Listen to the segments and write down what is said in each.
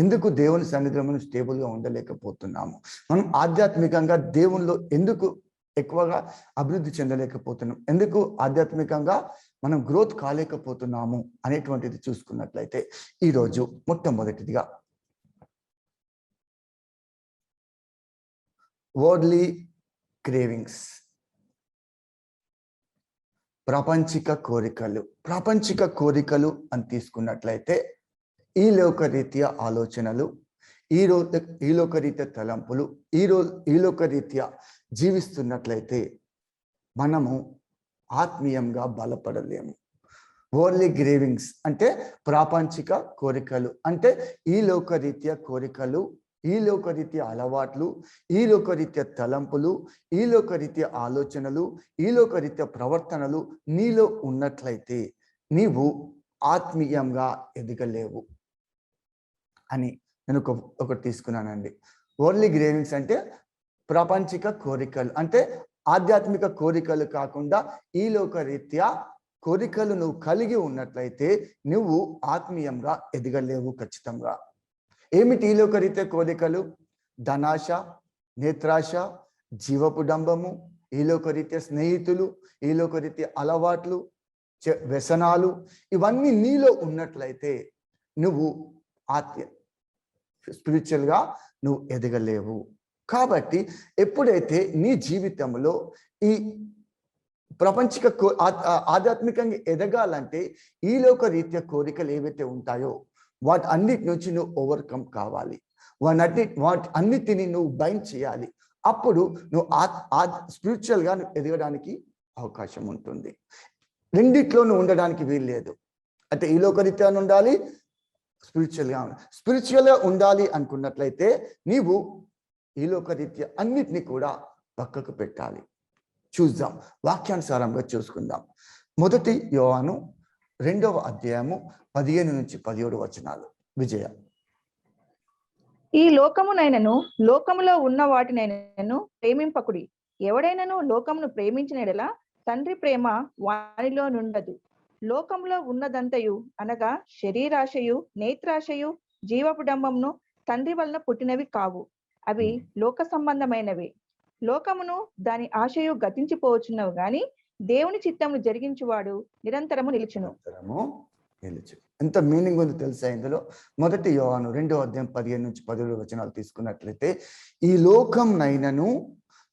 ఎందుకు దేవుని సన్నిధిలో మనం స్టేబుల్గా ఉండలేకపోతున్నాము? మనం ఆధ్యాత్మికంగా దేవునిలో ఎందుకు ఎక్కువగా అభివృద్ధి చెందలేకపోతున్నాం? ఎందుకు ఆధ్యాత్మికంగా మనం గ్రోత్ కాలేకపోతున్నాము అనేటువంటిది చూసుకున్నట్లయితే, ఈరోజు మొట్టమొదటిదిగా వరల్డ్లీ క్రేవింగ్స్, ప్రాపంచిక కోరికలు అని తీసుకున్నట్లయితే ఈ లోకరీత్యా ఆలోచనలు, ఈ లోకరీత్యా తలంపులు, ఈ లోకరీత్యా జీవిస్తున్నట్లయితే మనము ఆత్మీయంగా బలపడలేము. వరల్డ్లీ గ్రేవింగ్స్ అంటే ప్రాపంచిక కోరికలు, అంటే ఈ లోకరీత్యా కోరికలు, ఈ లోకరీత్యా అలవాట్లు, ఈ లోకరీత్యా తలంపులు, ఈ లోకరీత్యా ఆలోచనలు, ఈ లోకరీత్యా ప్రవర్తనలు నీలో ఉన్నట్లయితే నీవు ఆత్మీయంగా ఎదగలేవు అని నేను ఒకటి తీసుకున్నానండి. వరల్డ్లీ గ్రేవింగ్స్ అంటే ప్రాపంచిక కోరికలు, అంటే ఆధ్యాత్మిక కోరికలు కాకుండా ఈ లోకరీత్యా కోరికలు నువ్వు కలిగి ఉన్నట్లయితే నువ్వు ఆత్మీయంగా ఎదగలేవు ఖచ్చితంగా. ఏమిటి ఈ లోకరీత్యా కోరికలు? ధనాశ, నేత్రాశ, జీవపు డంబము, ఈ లోకరీత్యా స్నేహితులు, ఈ లోకరీత్యా అలవాట్లు, వ్యసనాలు, ఇవన్నీ నీలో ఉన్నట్లయితే నువ్వు స్పిరిచువల్గా నువ్వు ఎదగలేవు. కాబట్టి ఎప్పుడైతే నీ జీవితంలో ఈ ప్రపంచిక ఆధ్యాత్మికంగా ఎదగాలంటే ఈ లోకరీత్యా కోరికలు ఏవైతే ఉంటాయో వాటి అన్నిటి నుంచి నువ్వు ఓవర్కమ్ కావాలి, వాటి అన్నిటిని నువ్వు బైండ్ చేయాలి. అప్పుడు నువ్వు స్పిరిచువల్గా నువ్వు ఎదగడానికి అవకాశం ఉంటుంది. రెండిట్లో నువ్వు ఉండడానికి వీలు లేదు. అంటే ఈ లోకరీత్యా ఉండాలి, స్పిరిచువల్గా ఉండాలి అనుకున్నట్లయితే నీవు ఈ లోకరీత్యా అన్నిటినీ కూడా పక్కకు పెట్టాలి. చూద్దాం, వాక్యానుసారంగా చూసుకుందాం. 1 యోహాను 2వ అధ్యాయము 15-17 వచనాలు. విజయ. ఈ లోకమునైనను లోకములో ఉన్న వాటినైనను ప్రేమింపకుడి. ఎవడైనను లోకమును ప్రేమించిన యెడల తండ్రి ప్రేమ వానిలో నుండదు. లోకములో ఉన్నదంతయు అనగా శరీరాశయు, నేత్రాశయు, జీవపు డంబమును తండ్రి వలన పుట్టినవి కావు. అవి లోక సంబంధమైనవే. లోకమును దాని ఆశయు గతించిపోవచ్చున్నవు గాని దేవుని చిత్తమును జరిగించువాడు నిరంతరము నిలుచును. ఎంత మీనింగ్ ఉందో తెలుసా ఇందులో? 1 యోహాను 2వ అధ్యాయం 15-17 వచనాలు తీసుకున్నట్లయితే, ఈ లోకంనైనను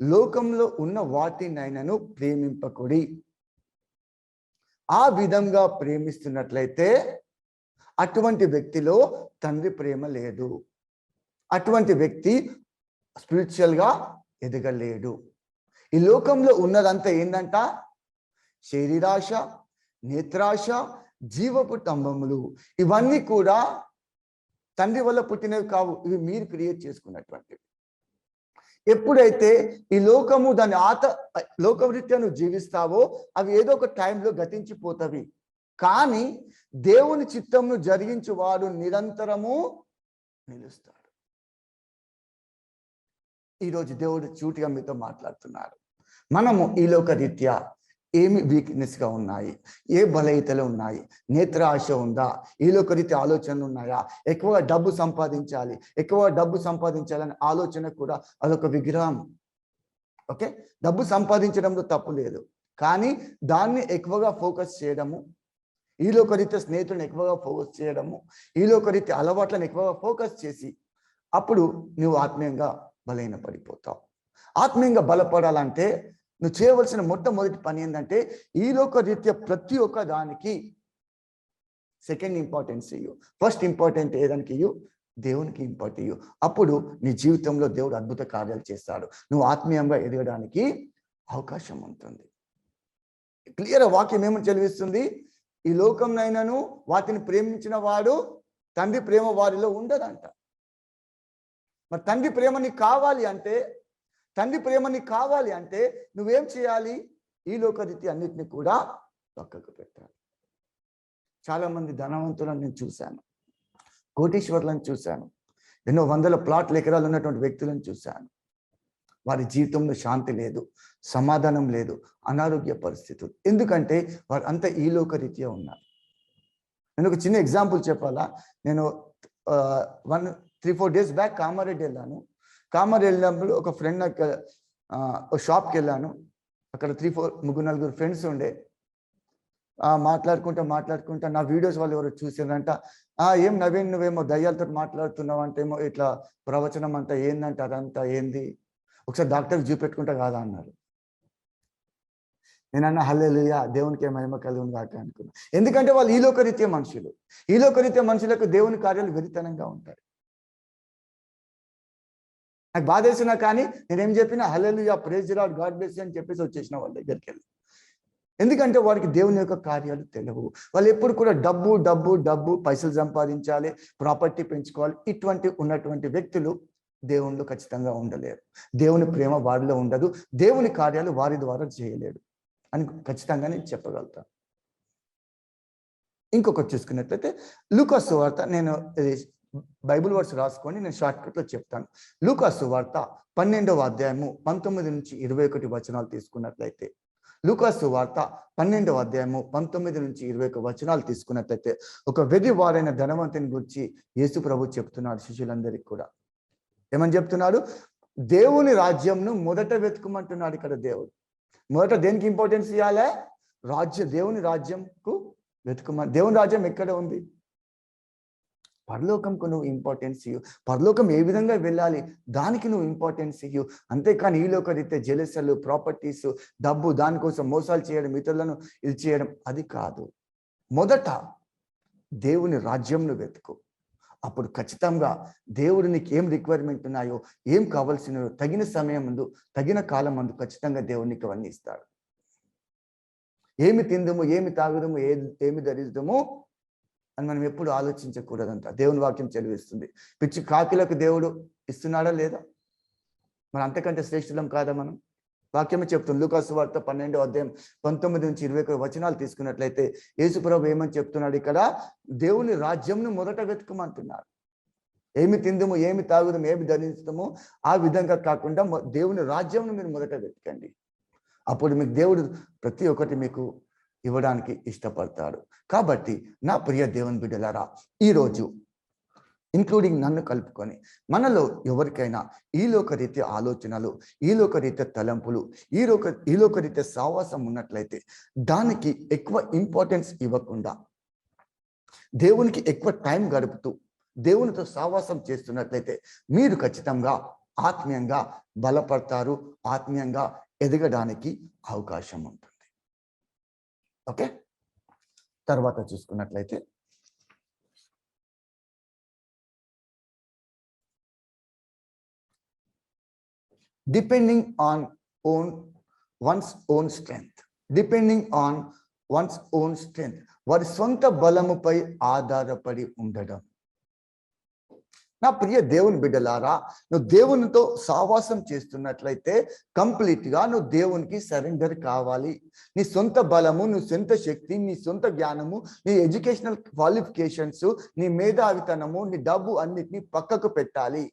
లోకంలో ఉన్న వాటినైనను ప్రేమింపకుడి. ఆ విధంగా ప్రేమిస్తున్నట్లయితే అటువంటి వ్యక్తిలో తండ్రి ప్రేమ లేదు. అటువంటి వ్యక్తి స్పిరిచువల్గా ఎదగలేడు. ఈ లోకంలో ఉన్నదంతా ఏంటంట? శరీరాశ, నేత్రాశ, జీవపు డంబములు. ఇవన్నీ కూడా తండ్రి వల్ల పుట్టినవి కావు, ఇవి మీరు క్రియేట్ చేసుకున్నటువంటివి. ఎప్పుడైతే ఈ లోకము దాని లోకరీత్యా నువ్వు జీవిస్తావో అవి ఏదో ఒక టైంలో గతించిపోతవి. కానీ దేవుని చిత్తంను జరిగించు వాడు నిరంతరము నిలుస్తాడు. ఈరోజు దేవుడు చూటిగా మీతో మాట్లాడుతున్నారు. మనము ఈ లోకరీత్యా ఏమి వీక్నెస్గా ఉన్నాయి, ఏ బలహీనతలు ఉన్నాయి, నేత్ర ఆశ ఉందా, ఈ లోకరీత్యా ఆలోచనలు ఉన్నాయా, ఎక్కువగా డబ్బు సంపాదించాలని ఆలోచన కూడా అదొక విగ్రహం. ఓకే, డబ్బు సంపాదించడంలో తప్పు లేదు, కానీ దాన్ని ఎక్కువగా ఫోకస్ చేయడము, ఈ లోకరీత్యా స్నేహితులను ఎక్కువగా ఫోకస్ చేయడము, ఈ లోకరీత్యా అలవాట్లను ఎక్కువగా ఫోకస్ చేసి అప్పుడు నువ్వు ఆత్మీయంగా బలహీన పడిపోతావు. ఆత్మీయంగా బలపడాలంటే నువ్వు చేయవలసిన మొట్టమొదటి పని ఏంటంటే ఈ లోకరీత్యా ప్రతి ఒక్క దానికి సెకండ్ ఇంపార్టెన్స్ ఇయ్యు. ఫస్ట్ ఇంపార్టెంట్ ఏదానికి ఇయ్యు? దేవునికి ఇంపార్టెంట్ ఇయ్యు. అప్పుడు నీ జీవితంలో దేవుడు అద్భుత కార్యాలు చేస్తాడు. నువ్వు ఆత్మీయంగా ఎదగడానికి అవకాశం ఉంటుంది. క్లియర్ వాక్యం ఏమని చదివిస్తుంది? ఈ లోకంనైనను వాటిని ప్రేమించిన వాడు తండ్రి ప్రేమ వారిలో ఉండదంట. మరి తండ్రి ప్రేమ నీకు కావాలి అంటే నువ్వేం చేయాలి? ఈ లోకరీత్యా అన్నిటిని కూడా పక్కకు పెట్టాలి. చాలా మంది ధనవంతులను నేను చూశాను, కోటీశ్వరులను చూశాను, ఎన్నో వందల ప్లాట్ల ఎకరాలు ఉన్నటువంటి వ్యక్తులను చూశాను. వారి జీవితంలో శాంతి లేదు, సమాధానం లేదు, అనారోగ్య పరిస్థితులు. ఎందుకంటే వారు అంతా ఈ లోకరీత్యా ఉన్నారు. నేను ఒక చిన్న ఎగ్జాంపుల్ చెప్పాలా? నేను 3-4 డేస్ బ్యాక్ కామారెడ్డి వెళ్ళాను. కామారెడ్డి వెళ్ళినప్పుడు ఒక ఫ్రెండ్ షాప్కి వెళ్ళాను. అక్కడ 3-4 ఫ్రెండ్స్ ఉండే. మాట్లాడుకుంటా నా వీడియోస్ వాళ్ళు ఎవరు చూసారంట. ఏం నవీన్, నువ్వేమో దయ్యాలతో మాట్లాడుతున్నావు అంటే, ఏమో ఇట్లా ప్రవచనం అంతా ఏందంటే అదంతా ఏంది, ఒకసారి డాక్టర్ చూపెట్టుకుంటా కాదా అన్నారు. నేనన్నా హల్లెలూయా, దేవునికి మహిమ కలుగును గాక అనుకున్నా. ఎందుకంటే వాళ్ళు ఈ లోకరీత్య మనుషులు. ఈ లోకరీత్య మనుషులకు దేవుని కార్యాలు వెరితనంగా ఉంటాయి. నాకు బాధ వేసినా కానీ నేనేం చెప్పినా hallelujah, praise the Lord, God bless you అని చెప్పేసి వచ్చేసిన వాళ్ళ దగ్గరికి వెళ్ళి. ఎందుకంటే వారికి దేవుని యొక్క కార్యాలు తెలియవు. వాళ్ళు ఎప్పుడు కూడా డబ్బు డబ్బు డబ్బు, పైసలు సంపాదించాలి, ప్రాపర్టీ పెంచుకోవాలి, ఇటువంటి ఉన్నటువంటి వ్యక్తులు దేవునిలో ఖచ్చితంగా ఉండలేరు. దేవుని ప్రేమ వారిలో ఉండదు, దేవుని కార్యాలు వారి ద్వారా చేయలేడు అని ఖచ్చితంగా నేను చెప్పగలుగుతాను. ఇంకొకటి చూసుకున్నట్లయితే లూకా సువార్త, నేను బైబిల్ వర్డ్స్ రాసుకొని నేను షార్ట్కట్లో చెప్తాను. లూకా సువార్త 12వ అధ్యాయము 19 నుంచి 21 వచనాలు తీసుకున్నట్లయితే, లూకా సువార్త 12వ అధ్యాయము 19 నుంచి 21 వచనాలు తీసుకున్నట్లయితే, ఒక వెర్రివారైన ధనవంతుని గురించి యేసు ప్రభు చెప్తున్నాడు శిష్యులందరికీ కూడా. ఏమని చెప్తున్నాడు? దేవుని రాజ్యంను మొదట వెతుకుమంటున్నాడు ఇక్కడ దేవుడు. మొదట దేనికి ఇంపార్టెన్స్ ఇవ్వాలి? దేవుని రాజ్యంకు వెతుకుమని. దేవుని రాజ్యం ఎక్కడ ఉంది? పరలోకంకు నువ్వు ఇంపార్టెన్స్ ఇవ్వు. పరలోకం ఏ విధంగా వెళ్ళాలి దానికి నువ్వు ఇంపార్టెన్స్ ఇవ్వు. అంతేకాని ఈ లోకరీత్యా జెలసలు, ప్రాపర్టీస్, డబ్బు, దానికోసం మోసాలు చేయడం, ఇతరులను ఇది చేయడం, అది కాదు. మొదట దేవుని రాజ్యంను వెతుకు. అప్పుడు ఖచ్చితంగా దేవుడు నీకు ఏం రిక్వైర్మెంట్ ఉన్నాయో, ఏం కావాల్సినో తగిన సమయం ముందు, తగిన కాలం ముందు ఖచ్చితంగా దేవునికి అవన్నీ ఇస్తాడు. ఏమి తిందుము, ఏమి తాగుదము, ఏమి ధరిద్దాము అని మనం ఎప్పుడు ఆలోచించకూడదంట. దేవుని వాక్యం చదివిస్తుంది. పిచ్చి కాకిలకు దేవుడు ఇస్తున్నాడా లేదా? మరి అంతకంటే శ్రేష్ఠులం కాదా మనం? వాక్యమే చెప్తుంది. లూకా సువార్త 12వ అధ్యాయం 19 నుంచి 21 వచనాలు తీసుకున్నట్లయితే యేసు ప్రభు ఏమని చెప్తున్నాడు ఇక్కడ? దేవుని రాజ్యంను మొదట వెతుకమంటున్నాడు. ఏమి తిందుము, ఏమి తాగుదాము, ఏమి ధరిస్తాము ఆ విధంగా కాకుండా దేవుని రాజ్యంను మీరు మొదట వెతకండి. అప్పుడు మీకు దేవుడు ప్రతి ఒక్కటి మీకు ఇవ్వడానికి ఇష్టపడతాడు. కాబట్టి నా ప్రియ దేవుని బిడ్డలారా, ఈరోజు ఇంక్లూడింగ్ నన్ను కలుపుకొని మనలో ఎవరికైనా ఈ లోకరీత్య ఆలోచనలు, ఈ లోకరీత్య తలంపులు, ఈ లోకరీత్య సావాసం ఉన్నట్లయితే దానికి ఎక్కువ ఇంపార్టెన్స్ ఇవ్వకుండా దేవునికి ఎక్కువ టైం గడుపుతూ దేవునితో సావాసం చేస్తున్నట్లయితే మీరు ఖచ్చితంగా ఆత్మీయంగా బలపడతారు, ఆత్మీయంగా ఎదగడానికి అవకాశం ఉంటుంది. ఓకే, తర్వాత చూసుకున్నట్లయితే depending on once own strength, depending on once own strength, వారి సొంత బలముపై ఆధారపడి ఉండడం. నా ప్రియ దేవుని బిడ్డలారా, నువ్వు దేవునితో సావాసం చేస్తున్నట్లయితే కంప్లీట్ గా నువ్వు దేవునికి సరెండర్ కావాలి. నీ సొంత బలము, నీ సొంత శక్తి, నీ సొంత జ్ఞానము, నీ ఎడ్యుకేషనల్ క్వాలిఫికేషన్స్, నీ మేధావితనము, నీ డబ్బు అన్నిటినీ పక్కకు పెట్టాలి.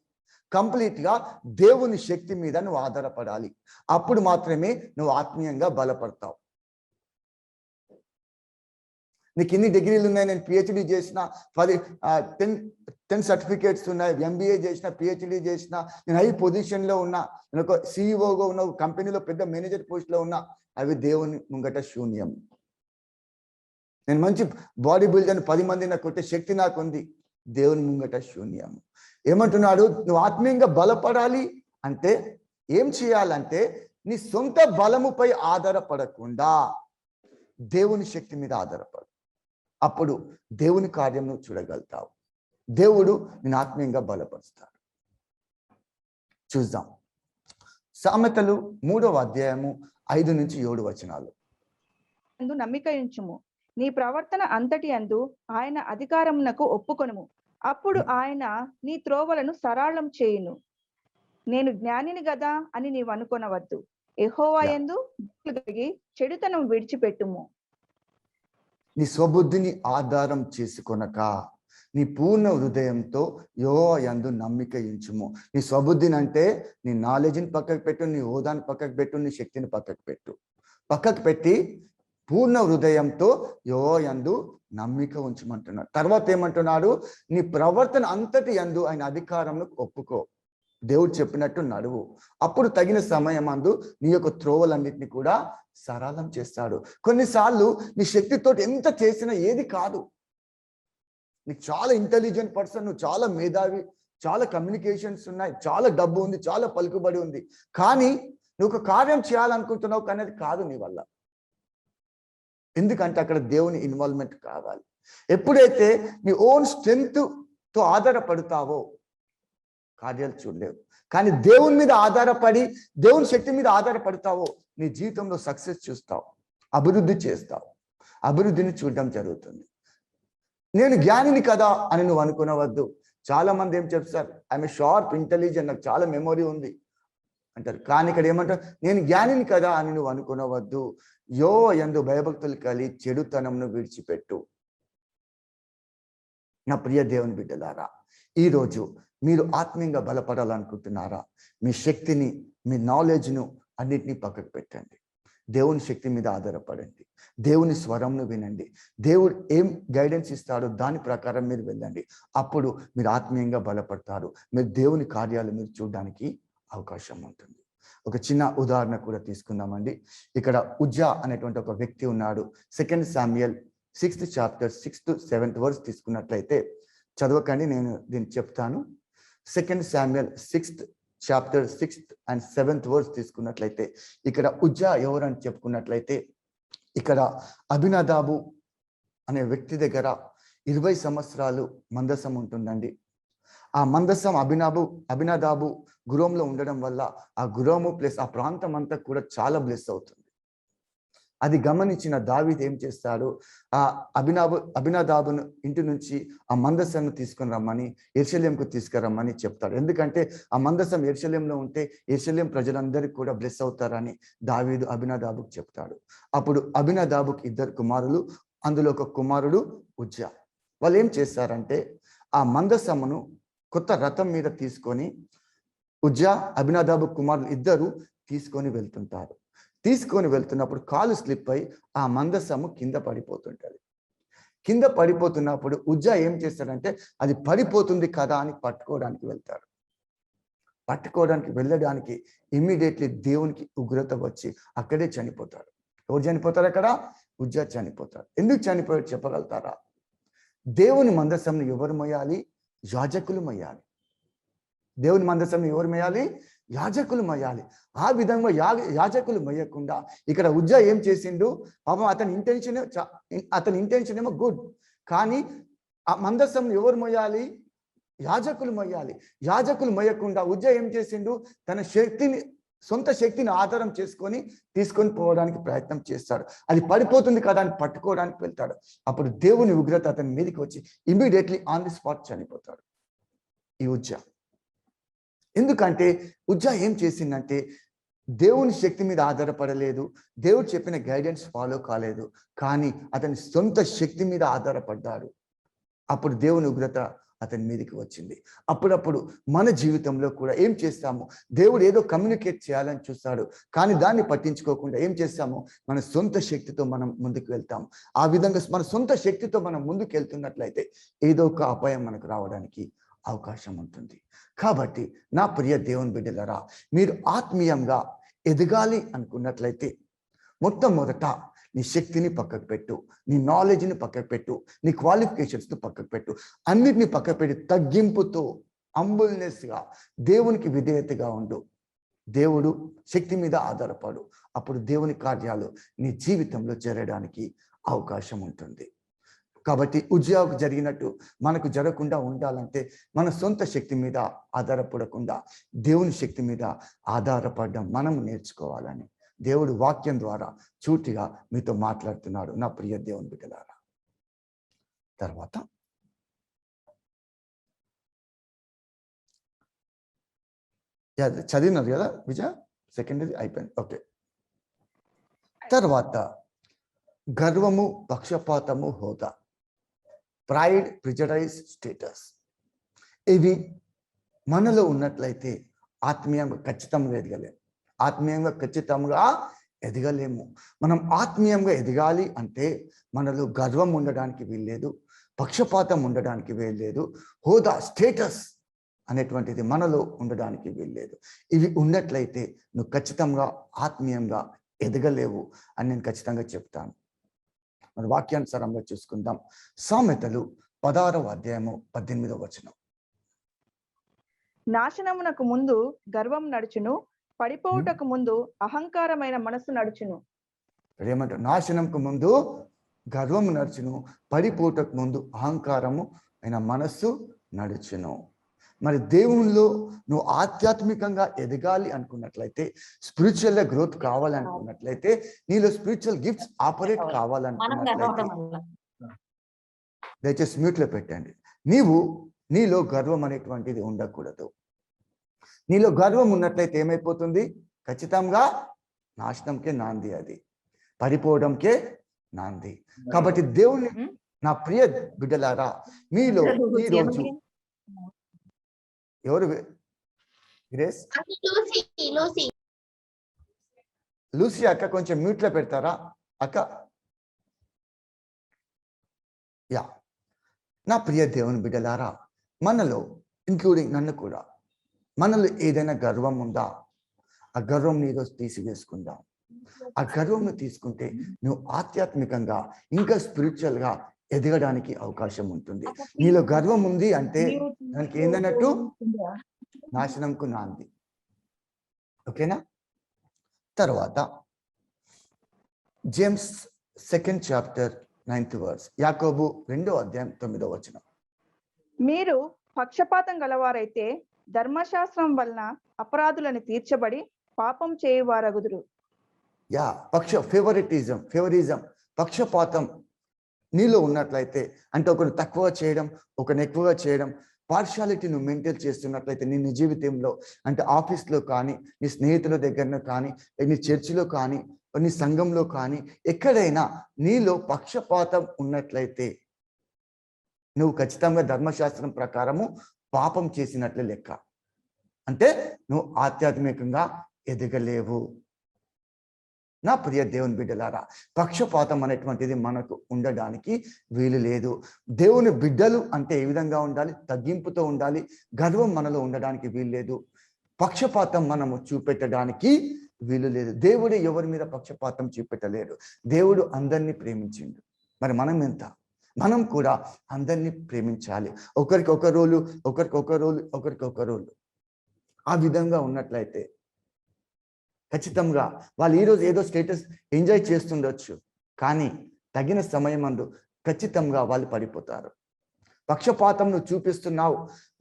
కంప్లీట్ గా దేవుని శక్తి మీద నువ్వు ఆధారపడాలి. అప్పుడు మాత్రమే నువ్వు ఆత్మీయంగా బలపడతావు. నీకు ఇన్ని డిగ్రీలు ఉన్నాయి, నేను పిహెచ్డి చేసిన, 10 సర్టిఫికేట్స్ ఉన్నాయి, ఎంబీఏ చేసిన, పిహెచ్డి చేసిన, నేను హై పొజిషన్లో ఉన్నా, నేను ఒక సిఇఓగా ఉన్న, కంపెనీలో పెద్ద మేనేజర్ పోస్ట్లో ఉన్నా, అవి దేవుని ముంగట శూన్యం. నేను మంచి బాడీ బిల్డర్, 10 మంది నాకు కొట్టే శక్తి నాకు ఉంది, దేవుని ముంగట శూన్యం. ఏమంటున్నాడు? నువ్వు ఆత్మీయంగా బలపడాలి అంటే ఏం చేయాలంటే నీ సొంత బలముపై ఆధారపడకుండా దేవుని శక్తి మీద ఆధారపడు. అప్పుడు దేవుని కార్యం చూడగలుగుతావు. దేవుడు నేను ఆత్మీయంగా బలపరుస్తాడు. చూద్దాం. సామెతలు 3వ అధ్యాయము 5 నుంచి 7 వచనాలు. నమ్మిక ఉంచుము, నీ ప్రవర్తన అంతటి అందు ఆయన అధికారమునకు ఒప్పుకొనుము, అప్పుడు ఆయన నీ త్రోవలను సరళం చేయును. నేను జ్ఞానిని గదా అని నీవు అనుకొనవద్దు, యెహోవా యందు కలిగి చెడుతనం విడిచిపెట్టుము. నీ స్వబుద్ధిని ఆధారం చేసుకొనక నీ పూర్ణ హృదయంతో యెహోవా యందు నమ్మిక ఉంచుము. నీ స్వబుద్ధిని అంటే నీ నాలెడ్జ్ని పక్కకు పెట్టు, నీ హోదాని పక్కకు పెట్టు, నీ శక్తిని పక్కకు పెట్టి పూర్ణ హృదయంతో యెహోవా యందు నమ్మిక ఉంచమంటున్నాడు. తర్వాత ఏమంటున్నాడు? నీ ప్రవర్తన అంతటి యందు ఆయన అధికారంను ఒప్పుకో. దేవుడు చెప్పినట్టు నడువు. అప్పుడు తగిన సమయం అందు నీ యొక్క త్రోవలన్నిటిని కూడా సరళం చేస్తాడు. కొన్నిసార్లు నీ శక్తితో ఎంత చేసినా ఏది కాదు. నీకు చాలా ఇంటెలిజెంట్ పర్సన్, నువ్వు చాలా మేధావి, చాలా కమ్యూనికేషన్స్ ఉన్నాయి, చాలా డబ్బు ఉంది, చాలా పలుకుబడి ఉంది, కానీ నువ్వు ఒక కార్యం చేయాలనుకుంటున్నావు కానీ అది కాదు నీ వల్ల. ఎందుకంటే అక్కడ దేవుని ఇన్వాల్వ్మెంట్ కావాలి. ఎప్పుడైతే నీ ఓన్ స్ట్రెంగ్త్తో ఆధారపడతావో కార్యాలు చూడలేవు. కానీ దేవుని మీద ఆధారపడి, దేవుని శక్తి మీద ఆధారపడతావో నీ జీవితంలో సక్సెస్ చూస్తావు, అభివృద్ధి చేస్తావు. అభివృద్ధిని చూడడం జరుగుతుంది. నేను జ్ఞానిని కదా అని నువ్వు అనుకునవద్దు. చాలా మంది ఏం చెప్తారు? ఐఎమ్ షార్ప్, ఇంటెలిజెంట్, నాకు చాలా మెమొరీ ఉంది అంటారు. కానీ ఇక్కడ ఏమంటారు? నేను జ్ఞానిని కదా అని నువ్వు అనుకునవద్దు. యెహోవా యందు భయభక్తులు కలిగి చెడుతనంను విడిచిపెట్టు. నా ప్రియ దేవుని బిడ్డలారా, ఈరోజు మీరు ఆత్మీయంగా బలపడాలనుకుంటున్నారా? మీ శక్తిని, మీ నాలెడ్జ్ను అన్నిటినీ పక్కకు పెట్టండి. దేవుని శక్తి మీద ఆధారపడండి. దేవుని స్వరంను వినండి. దేవుడు ఏం గైడెన్స్ ఇస్తాడో దాని ప్రకారం మీరు వెళ్ళండి. అప్పుడు మీరు ఆత్మీయంగా బలపడతారు. మీరు దేవుని కార్యాలు మీరు చూడడానికి అవకాశం ఉంటుంది. ఒక చిన్న ఉదాహరణ కూడా తీసుకుందామండి. ఇక్కడ ఉజ్జా అనేటువంటి ఒక వ్యక్తి ఉన్నాడు. 2 Samuel 6th chapter 6th to 7th verse తీసుకున్నట్లయితే, చదవకండి, నేను దీన్ని చెప్తాను. 2 Samuel 6th chapter 6th and 7th verse తీసుకున్నట్లయితే, ఇక్కడ ఉజ్జా ఎవరని చెప్పుకున్నట్లయితే, ఇక్కడ అభినదాబు అనే వ్యక్తి దగ్గర 20 సంవత్సరాలు మందసం ఉంటుందండి. ఆ మందసం అభినదాబు గురంలో ఉండడం వల్ల ఆ గురము ప్లస్ ఆ ప్రాంతం అంతా కూడా చాలా బ్లెస్ అవుతుంది. అది గమనించిన దావీదు ఏం చేస్తాడు? ఆ అభినదాబును ఇంటి నుంచి ఆ మందసాన్ని తీసుకుని రమ్మని, యెరూషలేముకు తీసుకురమ్మని చెప్తాడు. ఎందుకంటే ఆ మందసం యెరూషలేంలో ఉంటే యెరూషలేం ప్రజలందరికీ కూడా బ్లెస్ అవుతారని దావీదు అభినదాబుకు చెప్తాడు. అప్పుడు అభినదాబుకి 2 కుమారులు, అందులో ఒక కుమారుడు ఉజ్జా. వాళ్ళు ఏం చేస్తారంటే ఆ మందసమును కొత్త రథం మీద తీసుకొని ఉజ్జా, అభినదాబు కుమారులు 2 తీసుకొని వెళ్తుంటారు. తీసుకొని వెళ్తున్నప్పుడు కాలు స్లిప్ అయి ఆ మందసము కింద పడిపోతుంటది. కింద పడిపోతున్నప్పుడు ఉజ్జా ఏం చేస్తాడంటే అది పడిపోతుంది కదా అని పట్టుకోవడానికి వెళ్తాడు. పట్టుకోవడానికి వెళ్ళడానికి ఇమ్మీడియట్లీ దేవునికి ఉగ్రత వచ్చి అక్కడే చనిపోతాడు. ఎవరు చనిపోతారు అక్కడ? ఉజ్జా చనిపోతాడు. ఎందుకు చనిపోయాడు చెప్పగలుగుతారా? దేవుని మందసంను ఎవరు మోయాలి? యాజకులు మోయాలి. దేవుని మందసం ఎవరు మోయాలి? యాజకులు మోయాలి. ఆ విధంగా యాజకులు మోయకుండా ఇక్కడ ఉజ్జా ఏం చేసిండు? పాపం అతని ఇంటెన్షన్ ఏమో గుడ్, కానీ ఆ మందసం ఎవరు మోయాలి? యాజకులు మోయాలి. యాజకులు మోయకుండా ఉజ్జా ఏం చేసిండు? తన సొంత శక్తిని ఆధారం చేసుకొని తీసుకొని పోవడానికి ప్రయత్నం చేస్తాడు. అది పడిపోతుంది కదా అని పట్టుకోవడానికి వెళ్తాడు. అప్పుడు దేవుని ఉగ్రత అతని మీదకి వచ్చి ఇమ్మీడియట్లీ ఆన్ ది స్పాట్ చనిపోతాడు ఈ ఉజ్జా. ఎందుకంటే ఉజ్జా ఏం చేసిందంటే దేవుని శక్తి మీద ఆధారపడలేదు, దేవుడు చెప్పిన గైడెన్స్ ఫాలో కాలేదు, కానీ అతని సొంత శక్తి మీద ఆధారపడ్డాడు. అప్పుడు దేవుని ఉగ్రత అతని మీదకి వచ్చింది. అప్పుడప్పుడు మన జీవితంలో కూడా ఏం చేస్తాము? దేవుడు ఏదో కమ్యూనికేట్ చేయాలని చూస్తాడు, కానీ దాన్ని పట్టించుకోకుండా ఏం చేస్తాము? మన సొంత శక్తితో మనం ముందుకు వెళ్తాము. ఆ విధంగా మన సొంత శక్తితో మనం ముందుకు వెళ్తున్నట్లయితే ఏదో ఒక అపాయం మనకు రావడానికి అవకాశం ఉంటుంది. కాబట్టి నా ప్రియ దేవుని బిడ్డలారా, మీరు ఆత్మీయంగా ఎదగాలి అనుకున్నట్లయితే మొట్టమొదట నీ శక్తిని పక్కకు పెట్టు, నీ నాలెడ్జ్ని పక్కకు పెట్టు, నీ క్వాలిఫికేషన్స్ని పక్కకు పెట్టు. అన్నిటిని పక్కకు పెట్టి తగ్గింపుతో, హంబుల్నెస్గా, దేవునికి విధేయతగా ఉండు. దేవుడు శక్తి మీద ఆధారపడు. అప్పుడు దేవుని కార్యాలు నీ జీవితంలో చేరడానికి అవకాశం ఉంటుంది. కాబట్టి ఉజ్జాకు జరిగినట్టు మనకు జరగకుండా ఉండాలంటే మన సొంత శక్తి మీద ఆధారపడకుండా దేవుని శక్తి మీద ఆధారపడడం మనం నేర్చుకోవాలని దేవుడు వాక్యం ద్వారా చూటిగా మీతో మాట్లాడుతున్నాడు నా ప్రియ దేవుని బిడ్డలారా. తర్వాత చదివినారు కదా విజయ, సెకండరీ అయిపోయింది. ఓకే. తర్వాత గర్వము, పక్షపాతము, హోదా, ప్రైడ్, ప్రిజడైజ్, స్టేటస్, ఇవి మనలో ఉన్నట్లయితే ఆత్మీయంగా ఖచ్చితంగా ఎదగలేం. ఆత్మీయంగా ఖచ్చితంగా ఎదగలేము. మనం ఆత్మీయంగా ఎదగాలి అంటే మనలో గర్వం ఉండడానికి వీల్లేదు, పక్షపాతం ఉండడానికి వీల్లేదు, హోదా స్టేటస్ అనేటువంటిది మనలో ఉండడానికి వీల్లేదు. ఇవి ఉన్నట్లయితే నువ్వు ఖచ్చితంగా ఆత్మీయంగా ఎదగలేవు అని నేను ఖచ్చితంగా చెప్తాను. మన వాక్యానుసారంగా చూసుకుందాం. సామెతలు 16వ అధ్యాయము 18వ వచనం. నాశనమునకు ముందు గర్వం నడుచును, పడిపోవుటకు ముందు అహంకారమైన మనసు నడుచును. ఏమంటారు? నాశనంకు ముందు గర్వము నడుచును, పడిపోటకు ముందు అహంకారము అయిన మనస్సు నడుచును. మరి దేవునిలో నువ్వు ఆధ్యాత్మికంగా ఎదగాలి అనుకున్నట్లయితే, స్పిరిచువల్ గ్రోత్ కావాలనుకున్నట్లయితే, నీలో స్పిరిచువల్ గిఫ్ట్స్ ఆపరేట్ కావాలనుకున్నట్లయితే, దయచేసి మ్యూట్లో పెట్టండి. నీలో గర్వం అనేటువంటిది ఉండకూడదు. నీలో గర్వం ఉన్నట్లయితే ఏమైపోతుంది? ఖచ్చితంగా నాశనంకే నాంది, అది పడిపోవడంకే నాంది. కాబట్టి దేవుని, నా ప్రియ బిడ్డలారా, మీలో ఈరోజు ఎవరు? గ్రేస్, లూసీ అక్క కొంచెం మ్యూట్లో పెడతారా అక్క? యా, నా ప్రియ దేవుని బిడ్డలారా, మనలో ఇంక్లూడింగ్ నన్ను కూడా, మనలో ఏదైనా గర్వం ఉందా? ఆ గర్వం ఈరోజు తీసివేసుకుందాం. ఆ గర్వంను తీసుకుంటే నువ్వు ఆధ్యాత్మికంగా ఇంకా స్పిరిచువల్ గా ఎదగడానికి అవకాశం ఉంటుంది. నీలో గర్వం ఉంది అంటే దానికి ఏందన్నట్టు? నాశనంకు నాంది. ఓకేనా? తర్వాత James 2nd chapter 9th verse, యాకోబు 2వ అధ్యాయం 9వ వచనం. మీరు పక్షపాతం గలవారైతే ధర్మశాస్త్రం వలన అపరాధులను తీర్చబడి పాపం చేయువారగుదురు. యా, ఫేవరిజం, పక్షపాతం నీలో ఉన్నట్లయితే, అంటే ఒకరు తక్కువ చేయడం, ఒకరిని ఎక్కువగా చేయడం, పార్షాలిటీ నువ్వు మెయింటైన్ చేస్తున్నట్లయితే నీ జీవితంలో, అంటే ఆఫీస్లో కానీ, నీ స్నేహితుల దగ్గర కానీ, నీ చర్చిలో కానీ, నీ సంఘంలో కానీ, ఎక్కడైనా నీలో పక్షపాతం ఉన్నట్లయితే నువ్వు ఖచ్చితంగా ధర్మశాస్త్రం ప్రకారము పాపం చేసినట్లే లెక్క. అంటే నువ్వు ఆధ్యాత్మికంగా ఎదగలేవు. నా ప్రియ దేవుని బిడ్డలారా, పక్షపాతం అనేటువంటిది మనకు ఉండడానికి వీలు లేదు. దేవుని బిడ్డలు అంటే ఏ విధంగా ఉండాలి? తగ్గింపుతో ఉండాలి. గర్వం మనలో ఉండడానికి వీలు లేదు. పక్షపాతం మనము చూపెట్టడానికి వీలు లేదు. దేవుడు ఎవరి మీద పక్షపాతం చూపెట్టలేడు. దేవుడు అందరినీ ప్రేమించిండు. మరి మనం ఎంత? మనం కూడా అందరినీ ప్రేమించాలి. ఒకరికి ఒక రోలు, ఒకరికి ఒక రోలు. ఆ విధంగా ఉన్నట్లయితే ఖచ్చితంగా వాళ్ళు ఈరోజు ఏదో స్టేటస్ ఎంజాయ్ చేస్తుండొచ్చు, కానీ తగిన సమయం అందు ఖచ్చితంగా వాళ్ళు పడిపోతారు. పక్షపాతం నువ్వు చూపిస్తున్నావు,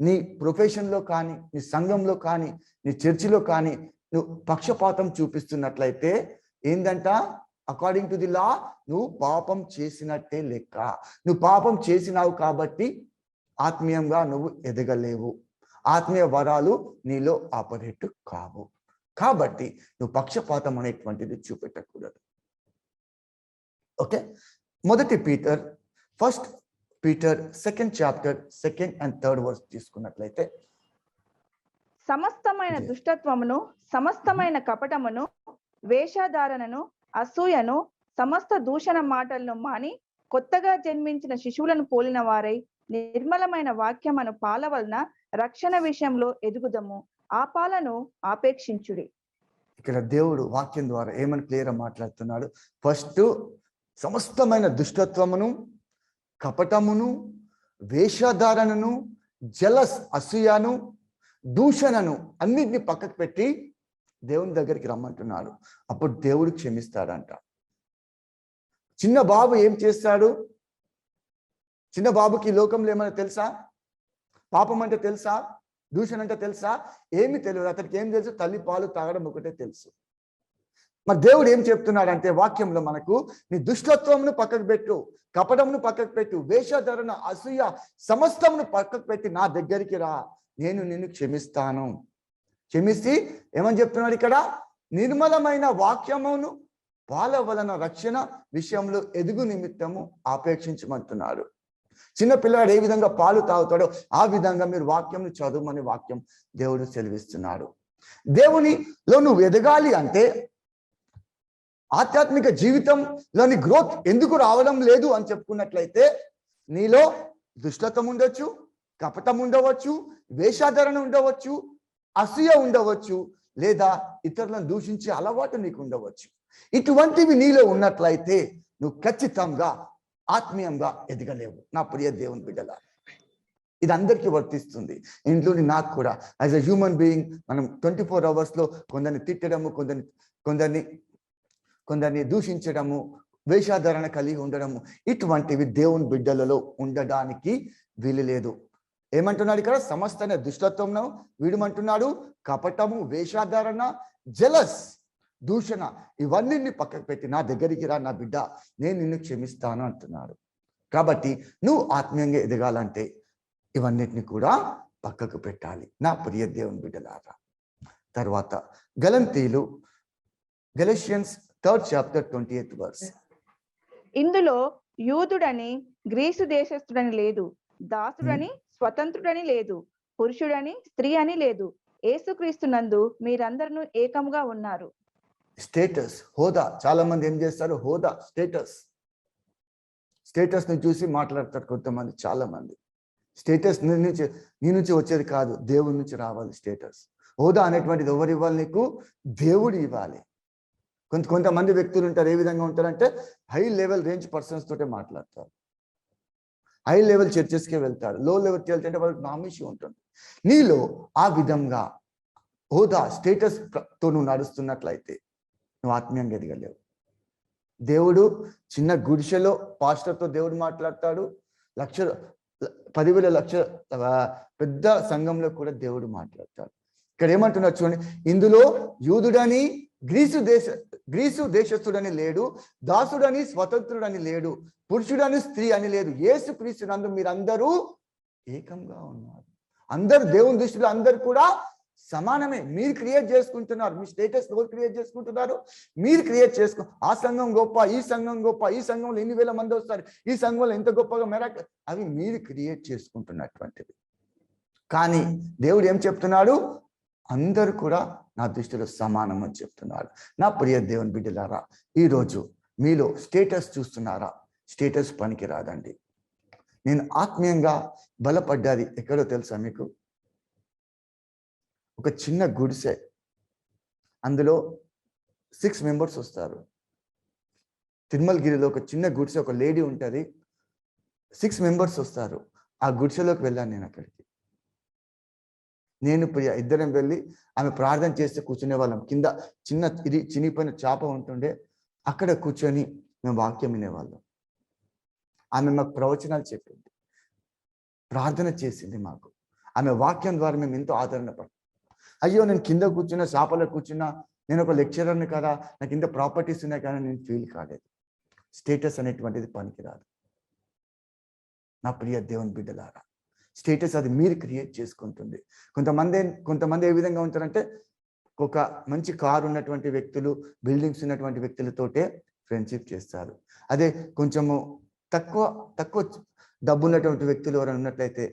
నీ ప్రొఫెషన్లో కానీ, నీ సంఘంలో కానీ, నీ చర్చిలో కానీ నువ్వు పక్షపాతం చూపిస్తున్నట్లయితే ఏందంట? అకార్డింగ్ టు ది లా నువ్వు పాపం చేసినట్టే లెక్క. నువ్వు పాపం చేసినావు కాబట్టి ఆత్మీయంగా నువ్వు ఎదగలేవు. ఆత్మీయ వరాలు నీలో ఆపరేట్ కావు. కాబట్టి నువ్వు పక్షపాతం అనేటువంటిది చూపెట్టకూడదు. Okay, 1 Peter 2nd chapter 2nd and 3rd verse తీసుకున్నట్లయితే, సమస్తమైన దుష్టత్వమును, సమస్తమైన కపటమును, వేషధారణను, అసూయను, సమస్త దూషణ మాటలను మాని కొత్తగా జన్మించిన శిశువులను పోలిన వారై నిర్మలమైన వాక్యమును పాల వలన రక్షణ విషయంలో ఎదుగుదము. ఆ పాలను ఆపేక్షించుడి. ఇక్కడ దేవుడు వాక్యం ద్వారా ఏమని క్లియర్ మాట్లాడుతున్నాడు? ఫస్ట్, సమస్తమైన దుష్టత్వమును, కపటమును, వేషధారణను, జలస్ అసూయను, దూషణను అన్నిటిని పక్కకు పెట్టి దేవుని దగ్గరికి రమ్మంటున్నాడు. అప్పుడు దేవుడు క్షమిస్తాడంట. చిన్న బాబు ఏం చేస్తాడు? చిన్న బాబుకి లోకంలో ఏమైనా తెలుసా? పాపం అంటే తెలుసా? దూషణ అంటే తెలుసా? ఏమి తెలియదు. అతనికి ఏం తెలుసు? తల్లి పాలు తాగడం ఒకటే తెలుసు. మరి దేవుడు ఏం చెప్తున్నాడంటే వాక్యంలో మనకు, నీ దుష్టత్వమును పక్కకు పెట్టు, కపటమును పక్కకు పెట్టు, వేషధరణ, అసూయ సమస్తమును పక్కకు పెట్టి నా దగ్గరికి రా, నేను నిన్ను క్షమిస్తాను. క్షమిసి ఏమని చెప్తున్నాడు ఇక్కడ? నిర్మలమైన వాక్యమును పాల వలన రక్షణ విషయంలో ఎదుగు నిమిత్తము ఆపేక్షించమంటున్నాడు. చిన్న పిల్లవాడు ఏ విధంగా పాలు తాగుతాడో ఆ విధంగా మీరు వాక్యంను చదువుమని వాక్యం దేవుడు సెలవిస్తున్నాడు. దేవునిలో నువ్వు ఎదగాలి అంటే ఆధ్యాత్మిక జీవితంలోని గ్రోత్ ఎందుకు రావడం లేదు అని చెప్పుకున్నట్లయితే, నీలో దుష్టత్వం ఉండొచ్చు, కపటం ఉండవచ్చు, వేషాధరణ ఉండవచ్చు, అసూయ ఉండవచ్చు, లేదా ఇతరులను దూషించే అలవాటు నీకు ఉండవచ్చు. ఇటువంటివి నీలో ఉన్నట్లయితే నువ్వు ఖచ్చితంగా ఆత్మీయంగా ఎదగలేవు నా ప్రియ దేవుని బిడ్డల. ఇది అందరికీ వర్తిస్తుంది, ఇంక్లూడింగ్ నాకు కూడా. యాజ్ ఎ హ్యూమన్ బీయింగ్ మనం 24 hours కొందరిని తిట్టడము, కొందరిని దూషించడము, వేషాధరణ కలిగి ఉండడము, ఇటువంటివి దేవుని బిడ్డలలో ఉండడానికి వీలు లేదు. ఏమంటున్నాడు ఇక్కడ? సమస్తనే దుష్టత్వంను వీడమంటున్నాడు. కపటము, వేషాధారణ, జలస్, దూషణ, ఇవన్నీ పక్కకు పెట్టి నా దగ్గరికి రా నా బిడ్డ, నేను నిన్ను క్షమిస్తాను అంటున్నాడు. కాబట్టి నువ్వు ఆత్మీయంగా ఎదగాలంటే ఇవన్నిటిని కూడా పక్కకు పెట్టాలి నా ప్రియ దేవుని బిడ్డలారా. తర్వాత గెలషియన్స్ 3rd chapter 28th verse. ఇందులో యూదుడని గ్రీసు దేశస్థుడని లేదు, దాసుడని స్వతంత్రుడని లేదు, పురుషుడని స్త్రీ అని లేదు, యేసుక్రీస్తునందు మీరందరూ ఏకముగా ఉన్నారు. స్టేటస్, హోదా. చాలా మంది ఏం చేస్తారు? హోదా, స్టేటస్ ని చూసి మాట్లాడతారు కొంతమంది. చాలా మంది స్టేటస్ నీ నుంచి వచ్చేది కాదు, దేవుడి నుంచి రావాలి స్టేటస్. హోదా అనేటువంటిది ఎవరు ఇవ్వాలి? నీకు దేవుడు ఇవ్వాలి. కొంతమంది వ్యక్తులు ఉంటారు, ఏ విధంగా ఉంటారంటే హై లెవెల్ రేంజ్ పర్సన్స్ తోటే మాట్లాడతారు, హై లెవెల్ చర్చెస్కే వెళ్తారు. లో లెవెల్ వెళ్తుంటే వాళ్ళకి నామిషి ఉంటుంది. నీలో ఆ విధంగా హోదా, స్టేటస్ తో నువ్వు నడుస్తున్నట్లయితే నువ్వు ఆత్మీయంగా ఎదగలేవు. దేవుడు చిన్న గుడిసెలో పాస్టర్తో దేవుడు మాట్లాడతాడు, 10,000 లక్ష పెద్ద సంఘంలో కూడా దేవుడు మాట్లాడతాడు. ఇక్కడ ఏమంటున్నారు చూడండి, ఇందులో యూదుడని గ్రీసు దేశస్థుడని లేడు, దాసుడని స్వతంత్రుడని లేడు, పురుషుడని స్త్రీ అని లేదు, యేసుక్రీస్తునందు మీరందరూ ఏకంగా ఉన్నారు. అందరు దేవుని దృష్టిలో అందరు కూడా సమానమే. మీరు క్రియేట్ చేసుకుంటున్నారు, మీ స్టేటస్ ఎవరు క్రియేట్ చేసుకుంటున్నారు? మీరు క్రియేట్ ఆ సంఘం గొప్ప, ఈ సంఘం గొప్ప, ఈ సంఘంలో 1,000 మంది వస్తారు, ఈ సంఘంలో ఎంత గొప్పగా అవి మీరు క్రియేట్ చేసుకుంటున్నటువంటివి. కానీ దేవుడు ఏం చెప్తున్నాడు? అందరూ కూడా నా దృష్టిలో సమానం అని చెప్తున్నాడు. నా ప్రియ దేవుని బిడ్డలారా, ఈరోజు మీలో స్టేటస్ చూస్తున్నారా? స్టేటస్ పనికి రాదండి. నేను ఆత్మీయంగా బలపడ్డాది ఎక్కడో తెలుసా మీకు? ఒక చిన్న గుడిసె, అందులో 6 members వస్తారు. తిరుమలగిరిలో ఒక చిన్న గుడిసె, ఒక లేడీ ఉంటుంది, 6 members వస్తారు. ఆ గుడిసెలోకి వెళ్ళాను నేను. అక్కడికి నేను ప్రియ ఇద్దరం వెళ్ళి ఆమె ప్రార్థన చేస్తే కూర్చునే వాళ్ళం. కింద చినిగిపోయిన చాప ఉంటుండే, అక్కడ కూర్చొని మేము వాక్యం వినేవాళ్ళం. ఆమె మాకు ప్రవచనాలు చెప్పింది, ప్రార్థన చేసింది మాకు. ఆమె వాక్యం ద్వారా మేము ఎంతో ఆదరణ పడ్డాం. అయ్యో నేను కింద కూర్చున్నా, చాపలో కూర్చున్నా, నేను ఒక లెక్చరర్ని కదా, నాకు ఇంత ప్రాపర్టీస్ ఉన్నాయి కానీ నేను ఫీల్ కాలేదు. స్టేటస్ అనేటువంటిది పనికిరాదు నా ప్రియ దేవుని బిడ్డలారా. స్టేటస్ అది మీరు క్రియేట్ చేసుకుంటుంది. కొంతమంది ఏ విధంగా ఉంటారంటే, ఒక మంచి కారు ఉన్నటువంటి వ్యక్తులు, బిల్డింగ్స్ ఉన్నటువంటి వ్యక్తులతోటే ఫ్రెండ్షిప్ చేస్తారు. అదే కొంచెము తక్కువ డబ్బు ఉన్నటువంటి వ్యక్తులు ఎవరైనా ఉన్నట్లయితే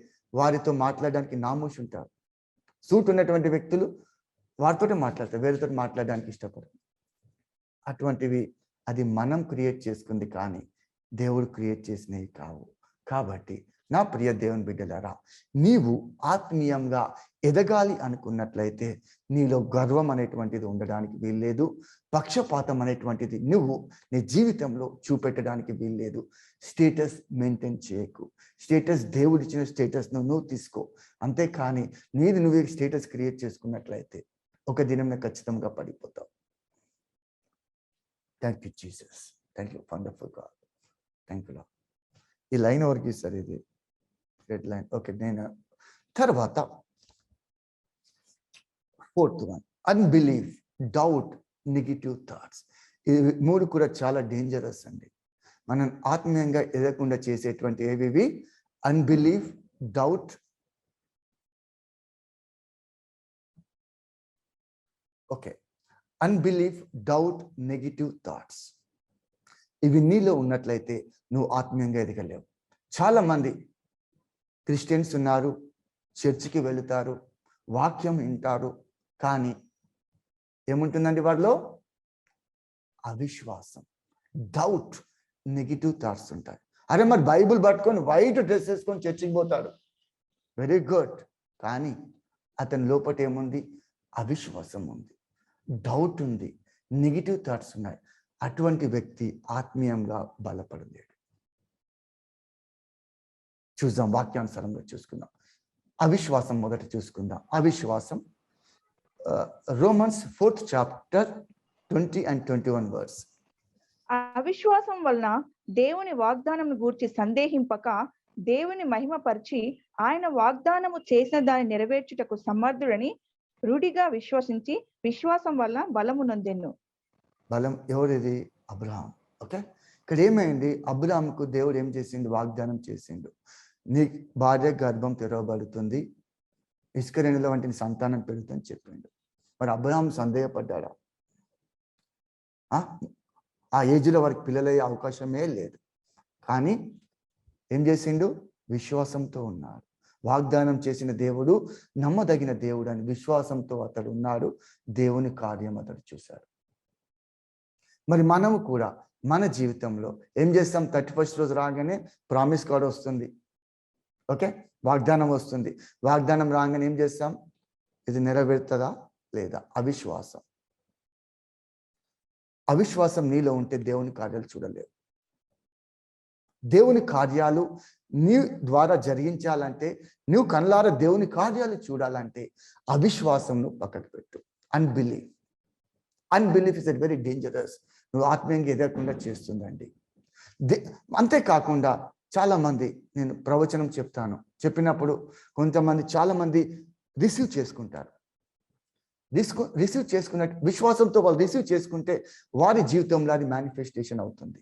వారితో మాట్లాడడానికి నామూషి ఉంటారు. సూట్ ఉన్నటువంటి వ్యక్తులు వారితోటే మాట్లాడతారు, వేరేతో మాట్లాడడానికి ఇష్టపడరు. అటువంటివి అది మనం క్రియేట్ చేసుకుంది కానీ దేవుడు క్రియేట్ చేసినవి కావు. కాబట్టి నా ప్రియ దేవుని బిడ్డలారా, నీవు ఆత్మీయంగా ఎదగాలి అనుకున్నట్లయితే నీలో గర్వం అనేటువంటిది ఉండడానికి వీల్లేదు, పక్షపాతం అనేటువంటిది నువ్వు నీ జీవితంలో చూపెట్టడానికి వీల్లేదు. స్టేటస్ మెయింటైన్ చేయకు. స్టేటస్ దేవుడిచ్చిన స్టేటస్ను నువ్వు తీసుకో, అంతేకాని నువ్వే స్టేటస్ క్రియేట్ చేసుకున్నట్లయితే ఒక దినం ఖచ్చితంగా పడిపోతావు. Thank you Jesus, thank you wonderful God, thank you. ఈ లైన్ ఎవరికి ఇస్తారు? ఇది రెడ్ లైన్. ఓకే, నేను తర్వాత 4th one, unbelief, doubt, negative thoughts. ఈ 3 కూడా చాలా డేంజరస్ అండి. మనం ఆత్మీయంగా ఎదగకుండా చేసేటువంటి ఏవి? Unbelief, doubt, okay, unbelief, doubt, negative thoughts. ఇవి నీలో ఉన్నట్లయితే నువ్వు ఆత్మీయంగా ఎదగలేవు. చాలా మంది క్రిస్టియన్స్ ఉన్నారు, చర్చికి వెళుతారు, వాక్యం వింటారు, కానీ ఏముంటుందండి వారిలో? అవిశ్వాసం, డౌట్, నెగిటివ్ థాట్స్ ఉంటాయి. అరే మరి బైబుల్ పట్టుకొని వైట్ డ్రెస్ వేసుకొని చర్చికి పోతాడు, వెరీ గుడ్, కానీ అతని లోపల ఏముంది? అవిశ్వాసం ఉంది, డౌట్ ఉంది, నెగిటివ్ థాట్స్ ఉన్నాయి. అటువంటి వ్యక్తి ఆత్మీయంగా బలపడలేడు. చూద్దాం, వాక్యానుసారంగా చూసుకుందాం. అవిశ్వాసం మొదట చూసుకుందాం. అవిశ్వాసం Romans 4th chapter 20 and 21 verse. అవిశ్వాసం వలన దేవుని వాగ్దానం గూర్చి సందేహింపక దేవుని మహిమపరిచి ఆయన వాగ్దానము చేసిన దాన్ని నెరవేర్చుటకు సమర్థుడని రూఢిగా విశ్వసించి విశ్వాసం వల్ల బలము నొందెను. బలం ఎవరిది? అబ్రహాం. ఓకే, ఇక్కడ ఏమైంది? అబ్రహాంకు దేవుడు ఏం చేసిండు? వాగ్దానం చేసిండు, నీ భార్య గర్భం తెరవబడుతుంది, ఇస్కరేణుల వంటి సంతానం పెరుగుతుందని చెప్పిండు. మరి అబ్రహాం సందేహపడ్డాడా? ఆ ఏజ్లో వారికి పిల్లలయ్యే అవకాశమే లేదు. కానీ ఏం చేసిండు? విశ్వాసంతో ఉన్నాడు. వాగ్దానం చేసిన దేవుడు నమ్మదగిన దేవుడు అని విశ్వాసంతో అతడు ఉన్నాడు. దేవుని కార్యం అతడు చూశాడు. మరి మనము కూడా మన జీవితంలో ఏం చేస్తాం? 31st రోజు రాగానే ప్రామిస్ కార్డ్ వస్తుంది, ఓకే, వాగ్దానం వస్తుంది. వాగ్దానం రాగానే ఏం చేస్తాం? ఇది నెరవేరుతుందా లేదా? అవిశ్వాసం. అవిశ్వాసం నీలో ఉంటే దేవుని కార్యాలు చూడలేవు. దేవుని కార్యాలు నీ ద్వారా జరిగించాలంటే, నువ్వు కళ్ళారా దేవుని కార్యాలు చూడాలంటే అవిశ్వాసం నువ్వు పక్కకు పెట్టు. Unbelief is very dangerous. నువ్వు ఆత్మీయంగా ఎదగకుండా చేస్తుందండి. అంతేకాకుండా చాలా మంది, నేను ప్రవచనం చెప్తాను, చెప్పినప్పుడు కొంతమంది చాలా మంది రిసీవ్ చేసుకుంటారు. రిసీవ్ చేసుకున్నట్టు విశ్వాసంతో వాళ్ళు రిసీవ్ చేసుకుంటే వారి జీవితంలో అది మేనిఫెస్టేషన్ అవుతుంది.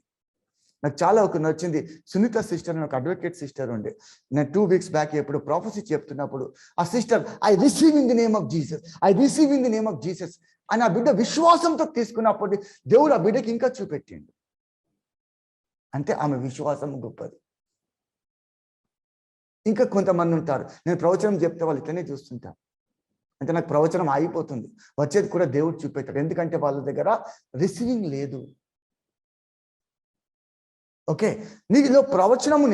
నాకు చాలా ఒక నచ్చింది. సునీత సిస్టర్ అని ఒక అడ్వకేట్ సిస్టర్ ఉండే. నేను 2 weeks బ్యాక్ ఎప్పుడు ప్రాఫెసీ చెప్తున్నప్పుడు ఆ sister, I receive in the name of Jesus, I receive in the name of Jesus అని ఆ బిడ్డ విశ్వాసంతో తీసుకున్నప్పుడు దేవుడు ఆ బిడ్డకి ఇంకా చూపెట్టిండు. అంటే ఆమె విశ్వాసం గొప్పది. ఇంకా కొంతమంది ఉంటారు, నేను ప్రవచనం చెప్తే వాళ్ళు ఇట్లనే చూస్తుంటారు, అంటే నాకు ప్రవచనం ఆగిపోతుంది, వచ్చేది కూడా దేవుడు చూపెట్టాడు. ఎందుకంటే వాళ్ళ దగ్గర రిసీవింగ్ లేదు. ఓకే, నీలో ప్రవచనము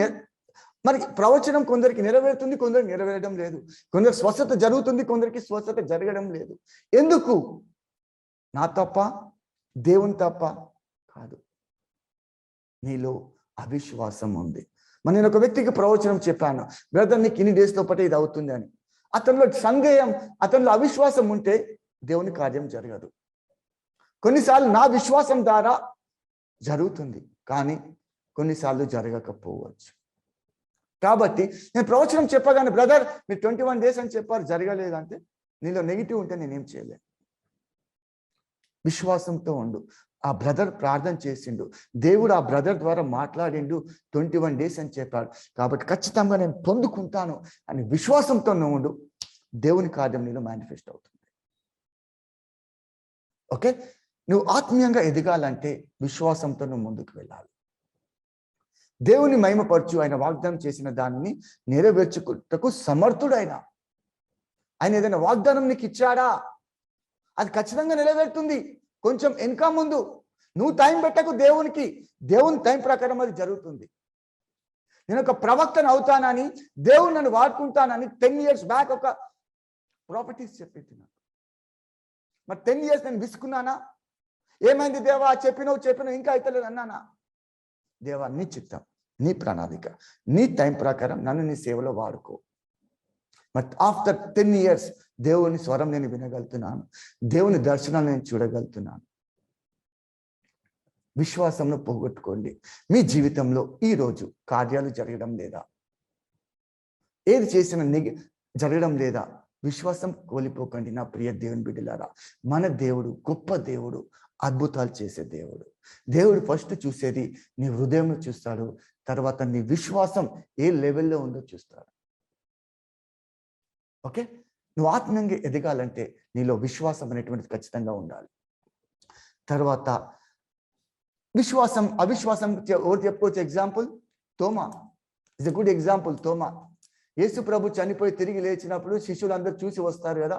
మరి ప్రవచనం కొందరికి నెరవేరుతుంది, కొందరికి నెరవేరడం లేదు. కొందరికి స్వస్థత జరుగుతుంది, కొందరికి స్వస్థత జరగడం లేదు. ఎందుకు? నా తప్ప? దేవుని తప్ప? కాదు, నీలో అవిశ్వాసం ఉంది. మరి నేను ఒక వ్యక్తికి ప్రవచనం చెప్పాను, బ్రదర్ నీకు ఇన్ని డేస్ లోపల ఇది అవుతుంది అని. అతనిలో సందేహం, అతనిలో అవిశ్వాసం ఉంటే దేవుని కార్యం జరగదు. కొన్నిసార్లు నా విశ్వాసం ద్వారా జరుగుతుంది, కానీ కొన్నిసార్లు జరగకపోవచ్చు. కాబట్టి నేను ప్రవచనం చెప్పగానే, బ్రదర్ మీరు 21 days అని చెప్పారు, జరగలేదంటే నీలో నెగిటివ్ ఉంటే నేనేం చేయలేను. విశ్వాసంతో ఉండు. ఆ బ్రదర్ ప్రార్థన చేసిండు, దేవుడు ఆ బ్రదర్ ద్వారా మాట్లాడిండు, 21 days అని చెప్పాడు, కాబట్టి ఖచ్చితంగా నేను పొందుకుంటాను అని విశ్వాసంతో ఉండు. దేవుని కార్యం నీలో మేనిఫెస్ట్ అవుతుంది. ఓకే, నువ్వు ఆత్మీయంగా ఎదగాలంటే విశ్వాసంతో నువ్వు ముందుకు వెళ్ళాలి. దేవుని మహిమపరచు, ఆయన వాగ్దానం చేసిన దానిని నెరవేర్చుటకు సమర్థుడైన ఆయన ఏదైనా వాగ్దానం నీకు ఇచ్చాడా, అది ఖచ్చితంగా నెరవేరుతుంది. కొంచెం వెనక ముందు నువ్వు టైం పెట్టకు దేవునికి, దేవుని టైం ప్రకారం అది జరుగుతుంది. నేను ఒక ప్రవక్తను అవుతానని, దేవుడు నన్ను వాడుకుంటానని 10 years బ్యాక్ ఒక ప్రాపర్టీస్ చెప్పింది నాకు. మరి 10 years నేను విసుకున్నానా? ఏమైంది దేవా, చెప్పినవు ఇంకా అవుతలేదు అన్నానా? దేవా నీ చిత్తం, నీ ప్రణాళిక, నీ టైం ప్రకారం నన్ను నీ సేవలో వాడుకో. బట్ ఆఫ్టర్ 10 years దేవుని స్వరం నేను వినగలుగుతున్నాను, దేవుని దర్శనాలు నేను చూడగలుగుతున్నాను. విశ్వాసంను పోగొట్టుకోండి. మీ జీవితంలో ఈరోజు కార్యాలు జరగడం లేదా, ఏది చేసినా జరగడం లేదా, విశ్వాసం కోల్పోకండి నా ప్రియ దేవుని బిడ్డలారా. మన దేవుడు గొప్ప దేవుడు, అద్భుతాలు చేసే దేవుడు. దేవుడు ఫస్ట్ చూసేది నీ హృదయం చూస్తాడు, తర్వాత నీ విశ్వాసం ఏ లెవెల్లో ఉందో చూస్తాడు. ఓకే, నువ్వు ఆత్మీయంగా ఎదగాలంటే నీలో విశ్వాసం అనేటువంటిది ఖచ్చితంగా ఉండాలి. తర్వాత విశ్వాసం, అవిశ్వాసం ఎవరు చెప్పుకోవచ్చు? ఎగ్జాంపుల్ తోమా ఇస్ ఎ గుడ్ ఎగ్జాంపుల్. తోమా యేసు ప్రభు చనిపోయి తిరిగి లేచినప్పుడు శిష్యులందరూ చూసి వస్తారు కదా,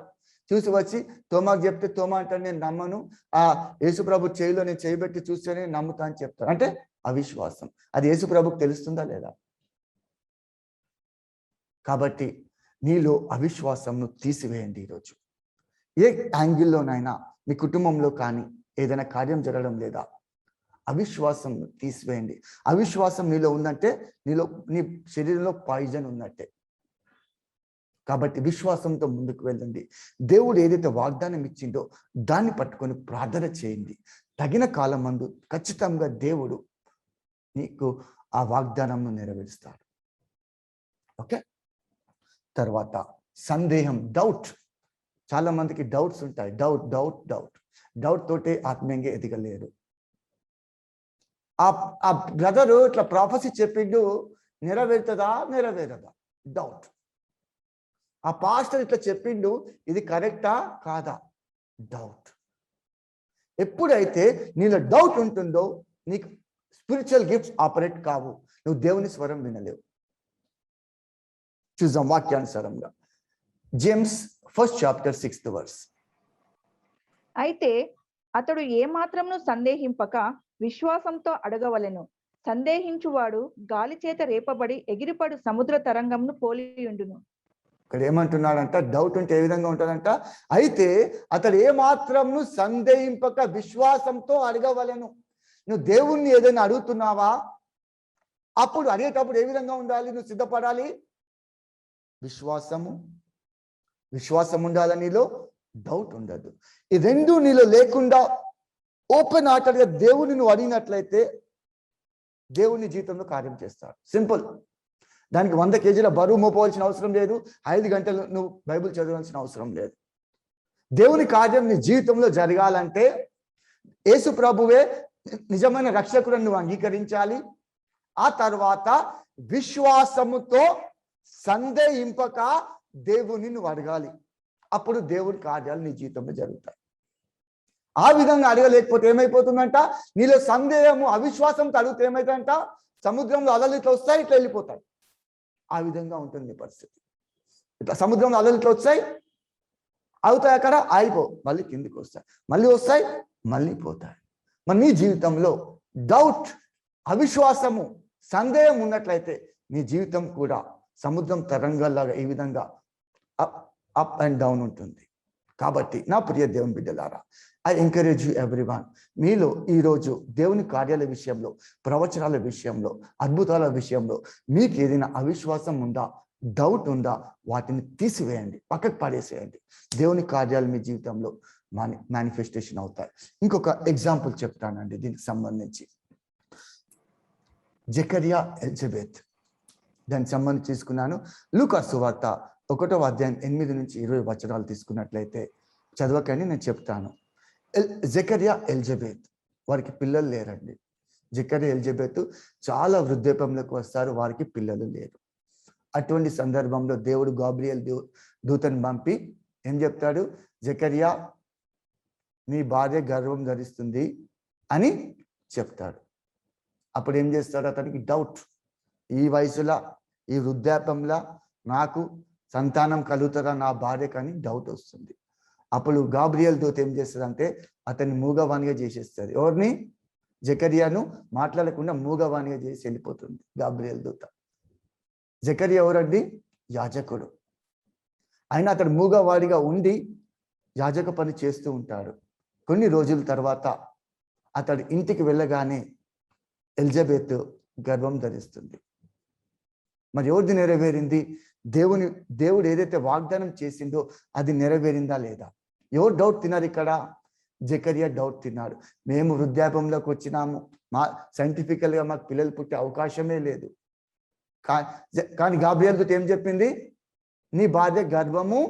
చూసి వచ్చి తోమాకు చెప్తే తోమా అంటాడు నేను నమ్మను, ఆ యేసుప్రభు చేయిలో నేను చేయబెట్టి చూస్తేనే నమ్ముతా అని చెప్తాడు. అంటే అవిశ్వాసం. అది యేసుప్రభుకు తెలుస్తుందా లేదా? కాబట్టి నీలో అవిశ్వాసంను తీసివేయండి. ఈరోజు ఏ యాంగిల్లోనైనా మీ కుటుంబంలో కానీ ఏదైనా కార్యం జరగడం లేదా, అవిశ్వాసం తీసివేయండి. అవిశ్వాసం నీలో ఉందంటే నీ శరీరంలో పాయిజన్ ఉన్నట్టే. కాబట్టి విశ్వాసంతో ముందుకు వెళ్ళండి. దేవుడు ఏదైతే వాగ్దానం ఇచ్చిందో దాన్ని పట్టుకొని ప్రార్థన చేయండి. తగిన కాలం మందు ఖచ్చితంగా దేవుడు నీకు ఆ వాగ్దానంను నెరవేరుస్తాడు. ఓకే. తర్వాత సందేహం, డౌట్. చాలా మందికి డౌట్స్ ఉంటాయి. డౌట్ తోటే ఆత్మీయంగా ఎదగలేరు. ఆ బ్రదరు ఇట్లా ప్రాఫెసీ చెప్పిండు, నెరవేరుతుందా నెరవేరదా? డౌట్. ఆ పాస్టర్ ఇట్లా చెప్పిండు, ఇది కరెక్టా కాదా? డౌట్. ఎప్పుడైతే నీలో డౌట్ ఉంటుందో నీకు స్పిరిచువల్ గిఫ్ట్స్ ఆపరేట్ కావు, నువ్వు దేవుని స్వరం వినలేవు. చూద్దాం వాక్యానుసారంగా. James 1st chapter 6th verse. అయితే అతడు ఏమాత్రమును సందేహింపక విశ్వాసంతో అడగవలెను. సందేహించువాడు గాలి చేత రేపబడి ఎగిరిపడు సముద్ర తరంగంను పోలియుండును. ఇక్కడ ఏమంటున్నాడంట? డౌట్ ఉంటే ఏ విధంగా ఉంటాడంట? అయితే అతడు ఏమాత్రమును సందేహింపక విశ్వాసంతో అడగవలెను. నువ్వు దేవుణ్ణి ఏదైనా అడుగుతున్నావా? అప్పుడు అడిగేటప్పుడు ఏ విధంగా ఉండాలి? నువ్వు సిద్ధపడాలి. విశ్వాసం ఉండాలి, నీలో డౌట్ ఉండదు. ఈ రెండు నీలో లేకుండా ఓపెన్ హార్టెడ్గా దేవుని నువ్వు అడిగినట్లయితే దేవుని జీవితంలో కార్యం చేస్తాడు. సింపుల్. దానికి 100 kg బరువు మోపవలసిన అవసరం లేదు. 5 గంటలు నువ్వు బైబిల్ చదవాల్సిన అవసరం లేదు. దేవుని కార్యం నీ జీవితంలో జరగాలంటే యేసు ప్రభువే నిజమైన రక్షకుడు నువ్వు అంగీకరించాలి. ఆ తర్వాత విశ్వాసముతో సందేహింపక దేవుని నువ్వు అడగాలి. అప్పుడు దేవుని కార్యాలు నీ జీవితంలో జరుగుతాయి. ఆ విధంగా అడగలేకపోతే ఏమైపోతుందంట? నీలో సందేహము, అవిశ్వాసంతో అడిగితే ఏమైతుందంట? సముద్రంలో అలలు ఇట్లా వస్తాయి, ఇట్లా వెళ్ళిపోతాయి. ఆ విధంగా ఉంటుంది నీ పరిస్థితి. ఇట్లా సముద్రంలో అలలు ఇట్లా వచ్చాయి, అవుతాయి, అక్కడ ఆగిపో, మళ్ళీ కిందికి వస్తాయి, మళ్ళీ వస్తాయి, మళ్ళీ పోతాయి. మరి నీ జీవితంలో డౌట్, అవిశ్వాసము, సందేహం ఉన్నట్లయితే నీ జీవితం కూడా సముద్రం తరంగాల్లాగా ఈ విధంగా అప్ అండ్ డౌన్ ఉంటుంది. కాబట్టి నా ప్రియ దేవుని బిడ్డలారా, ఐ ఎంకరేజ్ యూ ఎవ్రీవన్. మీలో ఈరోజు దేవుని కార్యాల విషయంలో, ప్రవచనాల విషయంలో, అద్భుతాల విషయంలో మీకు ఏదైనా అవిశ్వాసం ఉందా, డౌట్ ఉందా, వాటిని తీసివేయండి, పక్కకు పడేసేయండి. దేవుని కార్యాలు మీ జీవితంలో మేనిఫెస్టేషన్ అవుతాయి. ఇంకొక ఎగ్జాంపుల్ చెప్తానండి దీనికి సంబంధించి. జకరియా, ఎలిజబెత్, దానికి సంబంధించి తీసుకున్నాను. లూకా సువార్త 1వ అధ్యాయం 8 నుంచి 20 వచనాలు తీసుకున్నట్లయితే చదవకండి, నేను చెప్తాను. జకరియా, ఎలిజబెత్ వారికి పిల్లలు లేరండి. జకరియా, ఎలిజబెత్ చాలా వృద్ధాప్యంలోకి వస్తారు, వారికి పిల్లలు లేరు. అటువంటి సందర్భంలో దేవుడు గాబ్రియల్ దూతను పంపి ఏం చెప్తాడు? జకరియా, నీ భార్య గర్భం ధరిస్తుంది అని చెప్తాడు. అప్పుడు ఏం చేస్తాడు? అతనికి డౌట్. ఈ వయసులో, ఈ వృద్ధాప్యంలో నాకు సంతానం కలుగుతారా నా భార్య కానీ డౌట్ వస్తుంది. అప్పుడు గాబ్రియల్ దూత ఏం చేస్తుందంటే అతన్ని మూగవాణిగా చేసేస్తుంది. ఎవరిని? జకరియాను మాట్లాడకుండా మూగవాణిగా చేసి వెళ్ళిపోతుంది గాబ్రియల్ దూత. జకరియా ఎవరండి? యాజకుడు. అయినా అతడు మూగవాడిగా ఉండి యాజక పని చేస్తూ ఉంటాడు. కొన్ని రోజుల తర్వాత అతడు ఇంటికి వెళ్ళగానే ఎలిజబెత్ గర్భం ధరిస్తుంది. మరి ఎవరిది నెరవేరింది? దేవుడు ఏదైతే వాగ్దానం చేసిందో అది నెరవేరిందా లేదా? ఎవరు డౌట్ తిన్నారు ఇక్కడ? జకరియా డౌట్ తిన్నాడు. మేము వృద్ధాప్యంలోకి వచ్చినాము, సైంటిఫికల్గా మాకు పిల్లలు పుట్టే అవకాశమే లేదు. కానీ గాబ్రియల్ దూత ఏం చెప్పింది? నీ భార్య గర్భము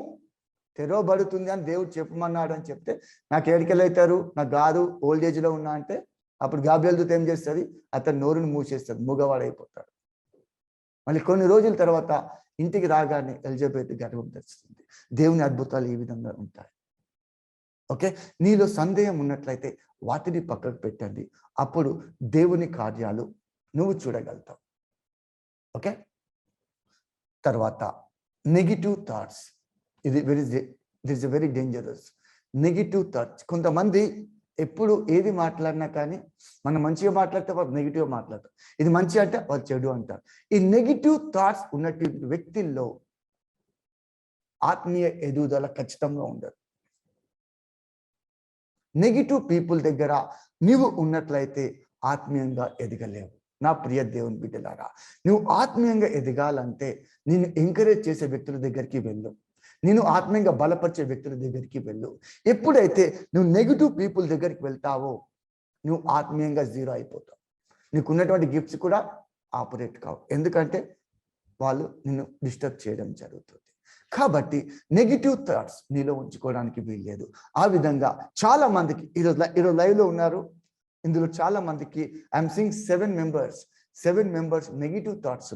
తెరవబడుతుంది అని దేవుడు చెప్పమన్నాడు అని చెప్తే, నాకు ఏడికెళ్ళి అవుతారు, నాకు కాదు, ఓల్డ్ ఏజ్లో ఉన్నా అంటే అప్పుడు గాబ్రియల్ దూత ఏం చేస్తుంది? అతను నోరుని మూసేస్తుంది, మూగవాడైపోతాడు. మళ్ళీ కొన్ని రోజుల తర్వాత ఇంటికి రాగానే ఎలిజబెత్ గర్భం ధరిస్తుంది. దేవుని అద్భుతాలు ఈ విధంగా ఉంటాయి. ఓకే. నీలో సందేహం ఉన్నట్లయితే వాటిని పక్కకు పెట్టండి. అప్పుడు దేవుని కార్యాలు నువ్వు చూడగలుగుతావు. ఓకే. తర్వాత నెగిటివ్ థాట్స్. ఇది very this is very dangerous. Negative thoughts. కొంతమంది ఎప్పుడు ఏది మాట్లాడినా కానీ మనం మంచిగా మాట్లాడితే వాళ్ళు నెగిటివ్గా మాట్లాడతారు. ఇది మంచి అంటే వాళ్ళు చెడు అంటారు. ఈ నెగిటివ్ థాట్స్ ఉన్నటువంటి వ్యక్తుల్లో ఆత్మీయ ఎదుగుదల ఖచ్చితంగా ఉండదు. నెగిటివ్ పీపుల్ దగ్గర నీవు ఉన్నట్లయితే ఆత్మీయంగా ఎదగలేవు. నా ప్రియ దేవుని బిడ్డలారా, నువ్వు ఆత్మీయంగా ఎదగాలంటే నిన్ను ఎంకరేజ్ చేసే వ్యక్తుల దగ్గరికి వెళ్ళు. నేను ఆత్మీయంగా బలపరిచే వ్యక్తుల దగ్గరికి వెళ్ళు. ఎప్పుడైతే నువ్వు నెగిటివ్ పీపుల్ దగ్గరికి వెళ్తావో నువ్వు ఆత్మీయంగా జీరో అయిపోతావు. నీకున్నటువంటి గిఫ్ట్స్ కూడా ఆపరేట్ కావు. ఎందుకంటే వాళ్ళు నిన్ను డిస్టర్బ్ చేయడం జరుగుతుంది. కాబట్టి నెగిటివ్ థాట్స్ నీలో ఉంచుకోవడానికి వీల్లేదు. ఆ విధంగా చాలా మందికి ఈరోజు లైవ్లో ఉన్నారు. ఇందులో చాలా మందికి I'm seeing 7 members negative thoughts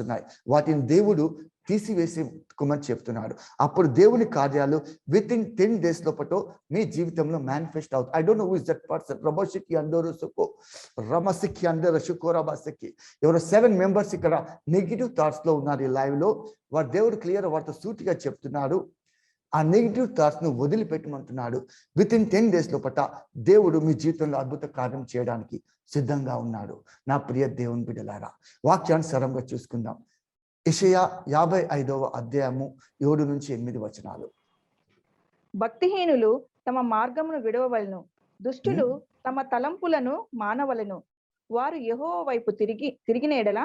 ఉన్నాయి. వాటిని దేవుడు తీసివేసి కుమని చెప్తున్నాడు. అప్పుడు దేవుని కార్యాలు విత్ ఇన్ 10 days లోపల మీ జీవితంలో మేనిఫెస్ట్ అవుతుంది. I don't know who is that person. రబోషికి అందరూ సుకో రమసికి అందరూ శుకోరబాసికి ఎవరో 7 మెంబర్స్ ఇక్కడ నెగిటివ్ థాట్స్ లో ఉన్నారు. ఈ లైవ్ లో వారు దేవుడు క్లియర్ వారితో సూటిగా చెప్తున్నాడు. ఆ నెగిటివ్ థాట్స్ ను వదిలిపెట్టమంటున్నాడు. విత్ ఇన్ 10 days లోపల దేవుడు మీ జీవితంలో అద్భుత కార్యం చేయడానికి సిద్ధంగా ఉన్నాడు. నా ప్రియ దేవుని బిడ్డలారా, వాక్యానుసారంగా చూసుకుందాం. యెషయా 55వ అధ్యాయము 7-8 వచనాలు. భక్తిహీనులు తమ మార్గమును విడవవలెను, దుష్టులు తమ తలంపులను మానవలెను. వారు యెహోవా వైపు తిరిగిన ఎడల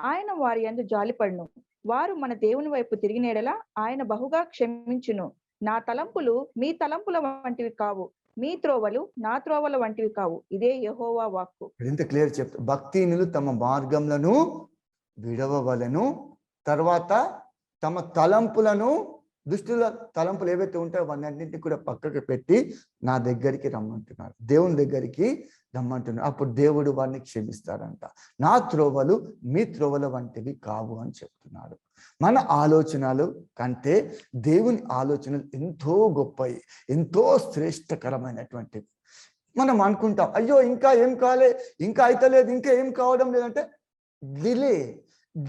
ఆయన వారి యందు జాలిపడును. వారు మన దేవుని వైపు తిరిగిన ఎడల ఆయన బహుగా క్షమించును. నా తలంపులు మీ తలంపుల వంటివి కావు, మీ త్రోవలు నా త్రోవల వంటివి కావు. ఇదే యెహోవా వాక్కు. ఎంత క్లియర్ చెప్తా. భక్తిహీనులు తమ మార్గములను విడవవలెను, తర్వాత తమ తలంపులను, దుష్టుల తలంపులు ఏవైతే ఉంటాయో అవన్నింటినీ కూడా పక్కకు పెట్టి నా దగ్గరికి రమ్మంటున్నారు. దేవుని దగ్గరికి రమ్మంటున్నారు. అప్పుడు దేవుడు వారిని క్షమిస్తాడంట. నా త్రోవలు మీ త్రోవల వంటివి కావు అని చెప్తున్నాడు. మన ఆలోచనలు కంటే దేవుని ఆలోచనలు ఎంతో గొప్పవి, ఎంతో శ్రేష్టకరమైనటువంటివి. మనం అనుకుంటాం, అయ్యో ఇంకా ఏం కాలే, ఇంకా అయితలేదు, ఇంకా ఏం కావడం లేదంటే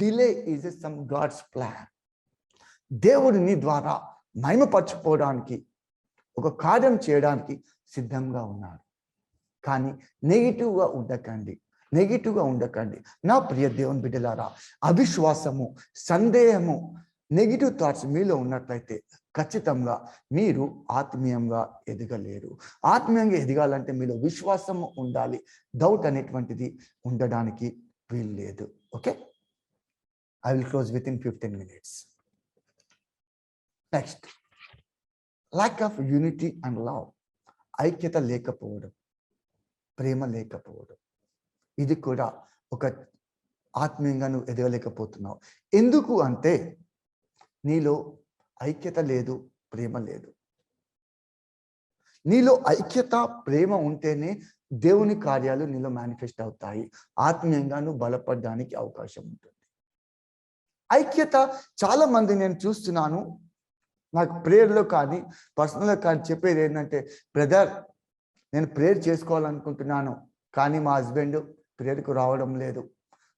delay is some god's plan. దేవుడు నీ ద్వారా మహిమపరచుకోవడానికి, ఒక కార్యం చేయడానికి సిద్ధంగా ఉన్నాడు. కానీ నెగిటివ్గా ఉండకండి. నా ప్రియ దేవుని బిడ్డలారా, అవిశ్వాసము, సందేహము, నెగిటివ్ థాట్స్ మీలో ఉన్నట్లయితే ఖచ్చితంగా మీరు ఆత్మీయంగా ఎదగలేరు. ఆత్మీయంగా ఎదగాలంటే మీలో విశ్వాసము ఉండాలి. డౌట్ అనేటువంటిది ఉండడానికి వీల్లేదు. Okay, I will close within 15 minutes. Next, lack of unity and love. ఐక్యత లేకపోవడం, ప్రేమ లేకపోవడం, ఇది కూడా ఒక ఆత్మీయంగా నువ్వు ఎదగలేకపోతున్నావు. ఎందుకు అంటే నీలో ఐక్యత లేదు, ప్రేమ లేదు. నీలో ఐక్యత, ప్రేమ ఉంటేనే దేవుని కార్యాలు నీలో మేనిఫెస్ట్ అవుతాయి. ఆత్మీయంగా నువ్వు బలపడడానికి అవకాశం ఉంటుంది. ఐక్యత చాలా మంది నేను చూస్తున్నాను. నాకు ప్రేయర్లో కానీ పర్సనల్గా కానీ చెప్పేది ఏంటంటే, బ్రదర్ నేను ప్రేయర్ చేసుకోవాలనుకుంటున్నాను కానీ మా హస్బెండ్ ప్రేయర్కు రావడం లేదు,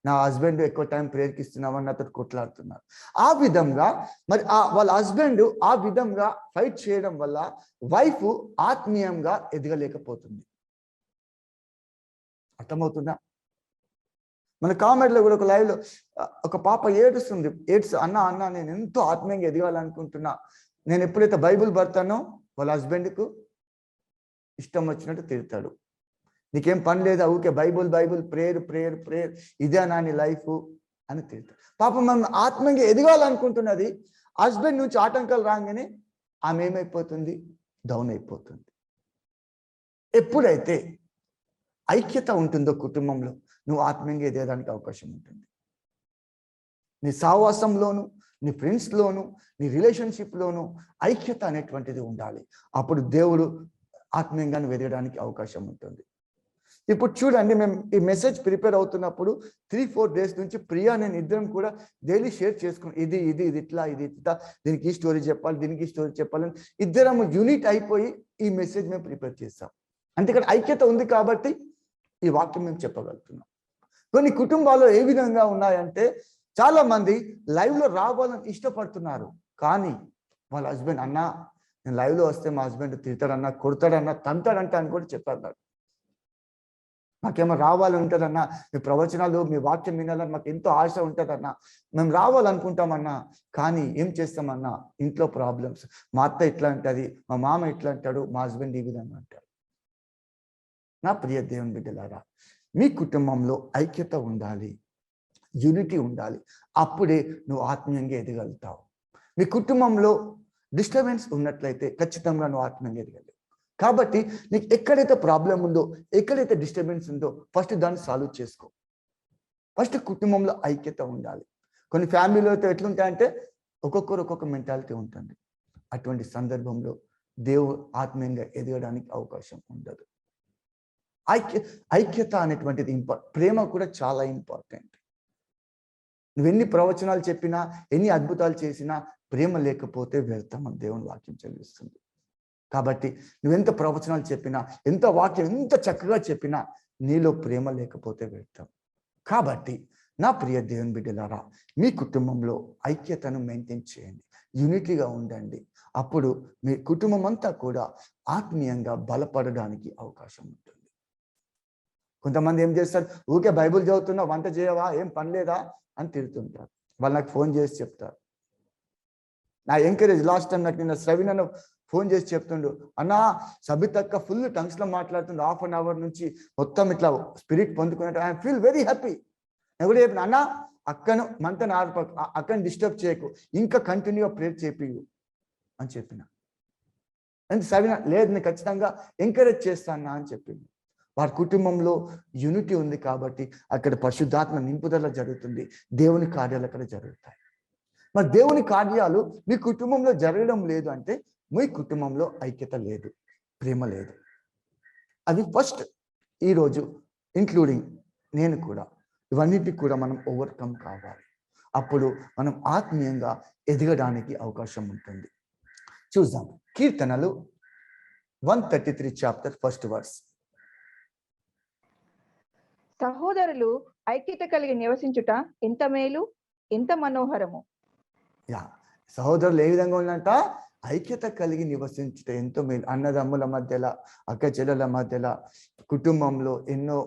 నా హస్బెండ్ ఎక్కువ టైం ప్రేయర్కి ఇస్తున్నామని నాతో కొట్లాడుతున్నారు. ఆ విధంగా మరి వాళ్ళ హస్బెండ్ ఆ విధంగా ఫైట్ చేయడం వల్ల వైఫ్ ఆత్మీయంగా ఎదగలేకపోతుంది. అర్థమవుతుందా? మన కామెంట్లో కూడా ఒక లైవ్లో ఒక పాప ఏడుస్తుంది. అన్న నేను ఎంతో ఆత్మీయంగా ఎదగాలనుకుంటున్నా, నేను ఎప్పుడైతే బైబిల్ పడతానో వాళ్ళ హస్బెండ్కు ఇష్టం వచ్చినట్టు తిడతాడు. నీకేం పని లేదా, ఊకే బైబుల్ ప్రేయర్ ఇదే నాని లైఫ్ అని తిడతాడు. పాపం మనం ఆత్మీయంగా ఎదగాలనుకుంటున్నది, హస్బెండ్ నుంచి ఆటంకాలు రాగానే ఆమె ఏమైపోతుంది, డౌన్ అయిపోతుంది. ఎప్పుడైతే ఐక్యత ఉంటుందో కుటుంబంలో నువ్వు ఆత్మీయంగా ఎదగడానికి అవకాశం ఉంటుంది. నీ సావాసంలోను, నీ ఫ్రెండ్స్లోను, నీ రిలేషన్షిప్లోను ఐక్యత అనేటువంటిది ఉండాలి. అప్పుడు దేవుడు ఆత్మీయంగా ఎదగడానికి అవకాశం ఉంటుంది. ఇప్పుడు చూడండి, మేము ఈ మెసేజ్ ప్రిపేర్ అవుతున్నప్పుడు 3-4 days నుంచి ప్రియా నేను ఇద్దరం కూడా డైలీ షేర్ చేసుకున్నాం. ఇది ఇట్లా దీనికి ఈ స్టోరీ చెప్పాలి, దీనికి ఈ స్టోరీ చెప్పాలని ఇద్దరం యూనిట్ అయిపోయి ఈ మెసేజ్ మేము ప్రిపేర్ చేస్తాం. అంటే ఇక్కడ ఐక్యత ఉంది కాబట్టి ఈ వాక్యం మేము చెప్పగలుగుతున్నాం. కొన్ని కుటుంబాలు ఏ విధంగా ఉన్నాయంటే, చాలా మంది లైవ్ లో రావాలని ఇష్టపడుతున్నారు కానీ వాళ్ళ హస్బెండ్ అన్నా నేను లైవ్లో వస్తే మా హస్బెండ్ తిడతాడన్నా, కొడతాడన్నా, తంతాడంట అని కూడా చెప్పారు. మాకేమో రావాలని ఉంటుందన్నా, మీ ప్రవచనాలు మీ వాక్యం వినాలని మాకు ఎంతో ఆశ ఉంటుందన్నా, మేము రావాలనుకుంటామన్నా, కానీ ఏం చేస్తామన్నా ఇంట్లో ప్రాబ్లమ్స్. మా అత్త ఇట్లా అంటది, మా మామ ఇట్లా అంటాడు, మా హస్బెండ్ ఈ విధంగా అంటాడు. నా ప్రియ దేవుని బిడ్డలారా, మీ కుటుంబంలో ఐక్యత ఉండాలి, యూనిటీ ఉండాలి. అప్పుడే నువ్వు ఆత్మీయంగా ఎదగలుగుతావు. మీ కుటుంబంలో డిస్టర్బెన్స్ ఉన్నట్లయితే ఖచ్చితంగా నువ్వు ఆత్మీయంగా ఎదగలేవు. కాబట్టి నీకు ఎక్కడైతే ప్రాబ్లం ఉందో, ఎక్కడైతే డిస్టర్బెన్స్ ఉందో ఫస్ట్ దాన్ని సాల్వ్ చేసుకో. ఫస్ట్ కుటుంబంలో ఐక్యత ఉండాలి. కొన్ని ఫ్యామిలీలో అయితే ఎట్లుంటాయంటే ఒక్కొక్కరు ఒక్కొక్క మెంటాలిటీ ఉంటుంది. అటువంటి సందర్భంలో దేవుడు ఆత్మీయంగా ఎదగడానికి అవకాశం ఉండదు. ఐక్యత అనేటువంటిది ప్రేమ కూడా చాలా ఇంపార్టెంట్. నువ్వెన్ని ప్రవచనాలు చెప్పినా, ఎన్ని అద్భుతాలు చేసినా ప్రేమ లేకపోతే వ్యర్థమని దేవుని వాక్యం చెల్లిస్తుంది. కాబట్టి నువ్వెంత ప్రవచనాలు చెప్పినా, ఎంత వాక్యం ఎంత చక్కగా చెప్పినా నీలో ప్రేమ లేకపోతే వ్యర్థం. కాబట్టి నా ప్రియ దేవుని బిడ్డలారా, మీ కుటుంబంలో ఐక్యతను మెయింటైన్ చేయండి, యూనిటీగా ఉండండి. అప్పుడు మీ కుటుంబం అంతా కూడా ఆత్మీయంగా బలపడడానికి అవకాశం ఉంటుంది. కొంతమంది ఏం చేస్తారు, ఊకే బైబిల్ చదువుతున్నా, వంట చేయవా, ఏం పని లేదా అని తిడుతుంటారు. వాళ్ళు నాకు ఫోన్ చేసి చెప్తారు. నా ఎంకరేజ్ లాస్ట్ టైం నాకు నిన్న శ్రవణ్ ఫోన్ చేసి చెప్తుండు, అన్నా సబితక్క ఫుల్ టంగ్స్లో మాట్లాడుతుంది, 1/2 hour నుంచి మొత్తం ఇట్లా స్పిరిట్ పొందుకున్నట్టు. I feel very happy. నేను కూడా చెప్పిన, అన్నా అక్కని డిస్టర్బ్ చేయకు, ఇంకా కంటిన్యూగా ప్రేర్ చేపియు అని చెప్పిన. అంటే సవిన లేదు, నేను ఖచ్చితంగా ఎంకరేజ్ చేస్తానా అని చెప్పింది. వారి కుటుంబంలో యూనిటీ ఉంది కాబట్టి అక్కడ పరిశుద్ధాత్మ నింపుదల జరుగుతుంది, దేవుని కార్యాలు అక్కడ జరుగుతాయి. మరి దేవుని కార్యాలు మీ కుటుంబంలో జరగడం లేదు అంటే మీ కుటుంబంలో ఐక్యత లేదు, ప్రేమ లేదు. అది ఫస్ట్ ఈరోజు ఇంక్లూడింగ్ నేను కూడా ఇవన్నిటికి కూడా మనం ఓవర్కమ్ కావాలి. అప్పుడు మనం ఆత్మీయంగా ఎదగడానికి అవకాశం ఉంటుంది. చూద్దాం కీర్తనలు 133 చాప్టర్ 1st verse. సహోదరులు ఐక్యత కలిగి నివసించుట ఎంత మేలు, ఎంత మనోహరము. సహోదరులు ఏ విధంగా ఉన్నంట, ఐక్యత కలిగి నివసించుట ఎంతో మేలు. అన్నదమ్ముల మధ్యలో, అక్క చెల్లెల మధ్యలో, కుటుంబంలో ఎన్నో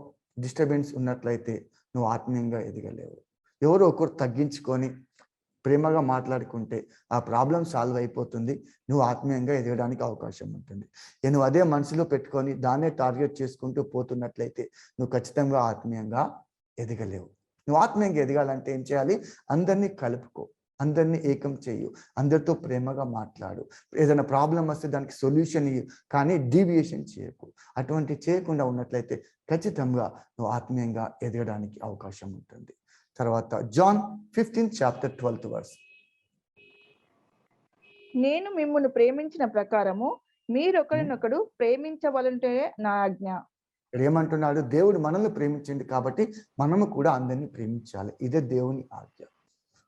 డిస్టర్బెన్స్ ఉన్నట్లయితే నువ్వు ఆత్మీయంగా ఎదగలేవు. ఎవరో ఒకరు తగ్గించుకొని ప్రేమగా మాట్లాడుకుంటే ఆ ప్రాబ్లం సాల్వ్ అయిపోతుంది, నువ్వు ఆత్మీయంగా ఎదగడానికి అవకాశం ఉంటుంది. నువ్వు అదే మనసులో పెట్టుకొని దాన్నే టార్గెట్ చేసుకుంటూ పోతున్నట్లయితే నువ్వు ఖచ్చితంగా ఆత్మీయంగా ఎదగలేవు. నువ్వు ఆత్మీయంగా ఎదగాలంటే ఏం చేయాలి, అందరినీ కలుపుకో, అందరినీ ఏకం చేయు, అందరితో ప్రేమగా మాట్లాడు. ఏదైనా ప్రాబ్లం వస్తే దానికి సొల్యూషన్ ఇవ్వు, కానీ డీవియేషన్ చేయకు. అటువంటి చేయకుండా ఉన్నట్లయితే ఖచ్చితంగా నువ్వు ఆత్మీయంగా ఎదగడానికి అవకాశం ఉంటుంది. తర్వాత John 15th chapter 12th verse. నేను మిమ్మును ప్రేమించిన ప్రకారము మీరు ఒకరినొకడు ప్రేమించవలంటే నా ఆజ్ఞ. ఏమంటున్నాడు, దేవుడు మనల్ని ప్రేమించింది కాబట్టి మనము కూడా అందరినీ ప్రేమించాలి. ఇదే దేవుని ఆజ్ఞ.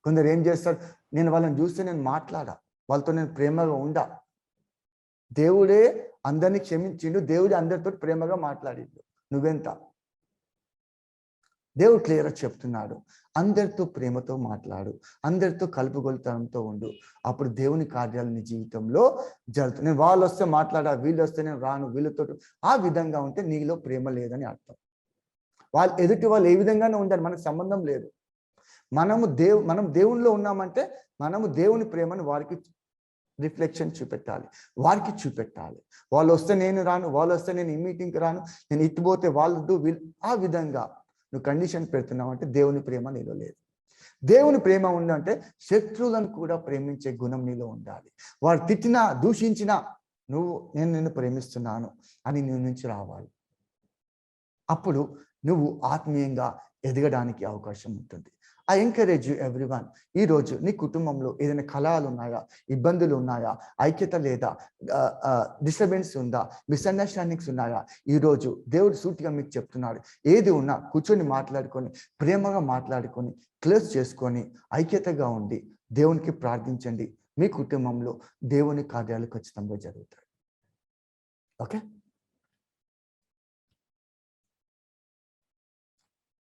కొందరు ఏం చేస్తారు, నేను వాళ్ళని చూస్తే నేను మాట్లాడా, వాళ్ళతో నేను ప్రేమగా ఉండా. దేవుడే అందరినీ క్షమించిండు, దేవుడే అందరితో ప్రేమగా మాట్లాడిండు. నువ్వెంత? దేవుడు క్లియర్గా చెప్తున్నాడు, అందరితో ప్రేమతో మాట్లాడు, అందరితో కలుపుగొలుతనంతో ఉండు. అప్పుడు దేవుని కార్యాలు నీ జీవితంలో జరుగుతుంది. నేను వాళ్ళు వస్తే మాట్లాడా, వీళ్ళు వస్తే నేను రాను, వీళ్ళతో ఆ విధంగా ఉంటే నీలో ప్రేమ లేదని అర్థం. ఎదుటి వాళ్ళు ఏ విధంగానే ఉండాలి, మనకు సంబంధం లేదు. మనం దేవునిలో ఉన్నామంటే మనము దేవుని ప్రేమను వారికి రిఫ్లెక్షన్ చూపెట్టాలి, వారికి చూపెట్టాలి. వాళ్ళు వస్తే నేను రాను, వాళ్ళు వస్తే నేను ఈ మీటింగ్కి రాను, నేను ఇటుపోతే వాళ్ళు వీళ్ళు, ఆ విధంగా నువ్వు కండిషన్ పెడుతున్నావు అంటే దేవుని ప్రేమ నీలో లేదు. దేవుని ప్రేమ ఉందంటే శత్రువులను కూడా ప్రేమించే గుణం నీలో ఉండాలి. వారు తిట్టినా దూషించినా నేను నిన్ను ప్రేమిస్తున్నాను అని నీ నుంచి రావాలి. అప్పుడు నువ్వు ఆత్మీయంగా ఎదగడానికి అవకాశం ఉంటుంది. I encourage you everyone. ఈరోజు నీ కుటుంబంలో ఏదైనా కలహాలు ఉన్నాయా, ఇబ్బందులు ఉన్నాయా, ఐక్యత లేదా, డిస్టర్బెన్స్ ఉందా, మిస్అండర్స్టాండింగ్స్ ఉన్నాయా, ఈరోజు దేవుడు సూటిగా మీకు చెప్తున్నాడు, ఏది ఉన్నా కూర్చొని మాట్లాడుకొని, ప్రేమగా మాట్లాడుకొని, క్లోజ్ చేసుకొని, ఐక్యతగా ఉండి దేవునికి ప్రార్థించండి. మీ కుటుంబంలో దేవుని కార్యాలు ఖచ్చితంగా జరుగుతాయి. ఓకే.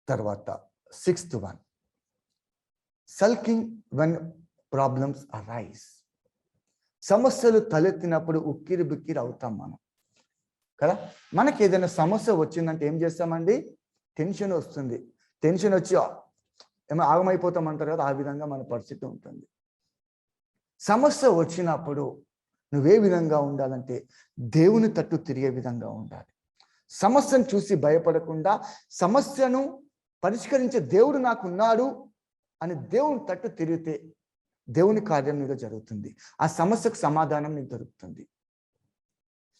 తర్వాత 6th one, sulking when problems arise. సమస్యలు తలెత్తినప్పుడు ఉక్కిరి బిక్కిరి అవుతాం మనం కదా. మనకి ఏదైనా సమస్య వచ్చిందంటే ఏం చేస్తామండి? టెన్షన్ వస్తుంది. టెన్షన్ వచ్చి ఏమో ఆగమైపోతామంటారు కదా, ఆ విధంగా మన పరిస్థితి ఉంటుంది. సమస్య వచ్చినప్పుడు నువ్వే విధంగా ఉండాలంటే దేవుని తట్టు తిరిగే విధంగా ఉండాలి. సమస్యను చూసి భయపడకుండా సమస్యను పరిష్కరించే దేవుడు నాకున్నాడు అని దేవుని తట్టు తిరిగితే దేవుని కార్యం మీద జరుగుతుంది. ఆ సమస్యకు సమాధానం నీకు దొరుకుతుంది.